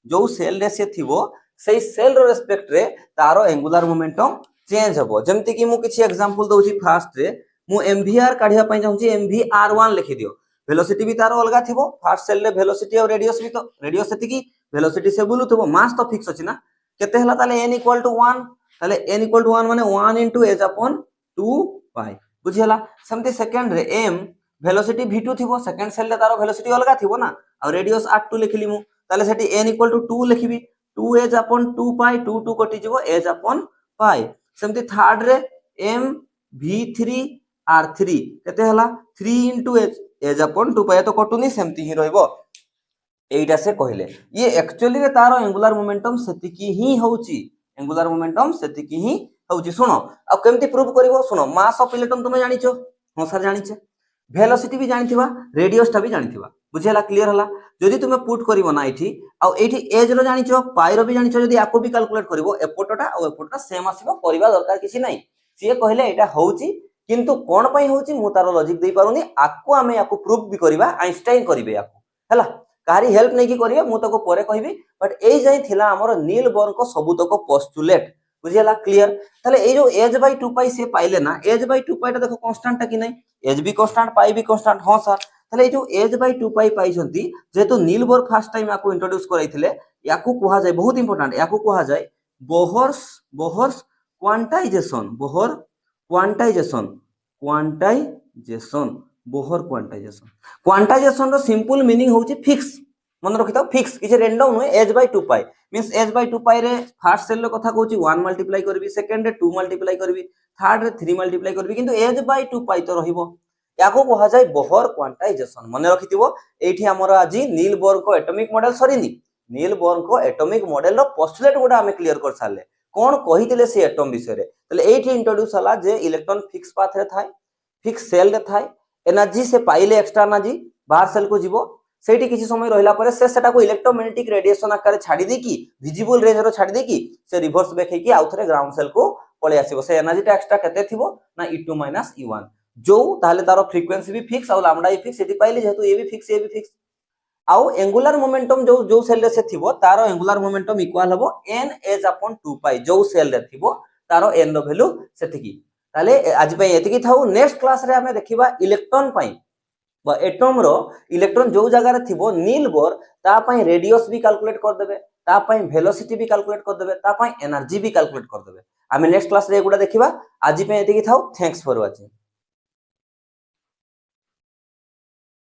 जो सेल रे से थिबो सेई सेल रो रेस्पेक्ट रे तारो एंगुलर मोमेंटम चेंज हबो जेमति कि मु किछि एग्जांपल दउची फास्ट रे मु mvr काढिया पई जाउची mvr1 लिखि दियो वेलोसिटी भी तारो अलगा थिबो फास्ट सेल रे वेलोसिटी और रेडियस भी तो रेडियस सेति की वेलोसिटी से बोलु थबो मास तो फिक्स अछि ना केते हला ताले n = 1 ताले n = 1 माने 1 * h upon 2 पाई बुझियला समति सेकंड रे m वेलोसिटी v2 थिबो सेकंड सेल रे तारो वेलोसिटी अलगा थिबो ना और रेडियस r2 लिखिली मु ताले सेठी n = 2 लिखिबी 2h upon 2 पाई 2 2 कटि जिवो h upon पाई समति थर्ड रे m v3 r3 केते हला 3 * h upon 2 पाई तो कटुनी समति ही रहइबो एइटा से कहले ये एक्चुअली रे तारो एंगुलर मोमेंटम सेतिकी ही होउची एंगुलर मोमेंटम सेतिकी ही होउची सुनो आ केमति प्रूव करिवो सुनो मास ऑफ इलेक्ट्रॉन तुमे जानि छो हां सर जानि छे वेलोसिटी भी जानिथिबा रेडियस टा भी जानिथिबा बुझियला क्लियर हला जदि तुमे पुट करिवो ना एठी आ एठी एज रो जानिछो पाई रो भी जानिछो जदि आको भी कैलकुलेट करिवो एपोटटा आ एपोटटा सेम आसीबो परिबा दरकार किछि नै सिए कहले एटा होउची किंतु कोन पई होउची मु तारो लॉजिक देई पारुनी आको हमें याको प्रूफ भी करबा आइंस्टाइन करिवे याको हला कारी हेल्प नै की करिवे मु तको परे कहबी बट एई जाई थिला हमर नील बोर को सबुतको पोस्टुलेट बुझियला क्लियर ताले ए जो h/2 पाई से पाइले ना h/2 पाई ता देखो कांस्टेंट कि नै h भी कांस्टेंट पाई भी कांस्टेंट हां सर ताले ए जो h/2 पाई पाई छंती जेतु नील बोर फर्स्ट टाइम याको इंट्रोड्यूस कराइथिले याको कहा जाय बहुत इंपोर्टेंट याको कहा जाय Bohr's quantization Bohr quantization quantization रो सिंपल मीनिंग होची फिक्स मन रखि थाओ फिक्स किछ रैंडम नुहे h by 2 pi means h by 2 pi रे फर्स्ट सेल रो कथा कहूची 1 मल्टीप्लाई करबी सेकंड रे 2 मल्टीप्लाई करबी थर्ड रे 3 मल्टीप्लाई करबी किंतु h by 2 पाई तो रहिबो याको कहा जाय बोहर क्वांटाइजेशन मन रखिथिबो एठी हमर आजि नील बोर को एटॉमिक मॉडल सरीनी नील बोर को एटॉमिक मॉडल रो पोस्टुलेट गुडा हमें क्लियर कर साले कोन कहितले से एटॉम विषय रे तले एठी इंट्रोड्यूस हला जे इलेक्ट्रॉन फिक्स पाथ रे थाए फिक्स सेल रे थाए एनर्जी से पाइले एक्स्ट्रा एनर्जी बाहर सेल को जीवो सेठी किछि समय रहिला परे से सेटा को इलेक्ट्रोमैग्नेटिक रेडिएशन आकार छाडी दे की विजिबल रेंज रो छाडी दे की से रिवर्स बैक हे की आउथरे ग्राउंड सेल को पळे आसीबो से एनर्जी टा एक्स्ट्रा केते थिबो ना E2 - E1 जो ताले तारो फ्रीक्वेंसी भी फिक्स और लैम्बडा भी फिक्स सेठी पाइले जेतु ए भी फिक्स आउ एंगुलर मोमेंटम जो जो सेल रे से थिबो तारो एंगुलर मोमेंटम इक्वल हबो n h upon 2 पाई जो सेल रे थिबो तारो n रो वैल्यू सेठकी ताले आज पई एतिकी थाउ नेक्स्ट क्लास रे हमें देखिबा इलेक्ट्रॉन पई बा एटम रो इलेक्ट्रॉन जो जगह रे थिबो नील बोर ता पई रेडियस भी कैलकुलेट कर देबे ता पई वेलोसिटी भी कैलकुलेट कर देबे ता पई एनर्जी भी कैलकुलेट कर देबे हमें नेक्स्ट क्लास रे एगुडा देखिबा आज पई एतिकी थाउ थैंक्स फॉर वाचिंग।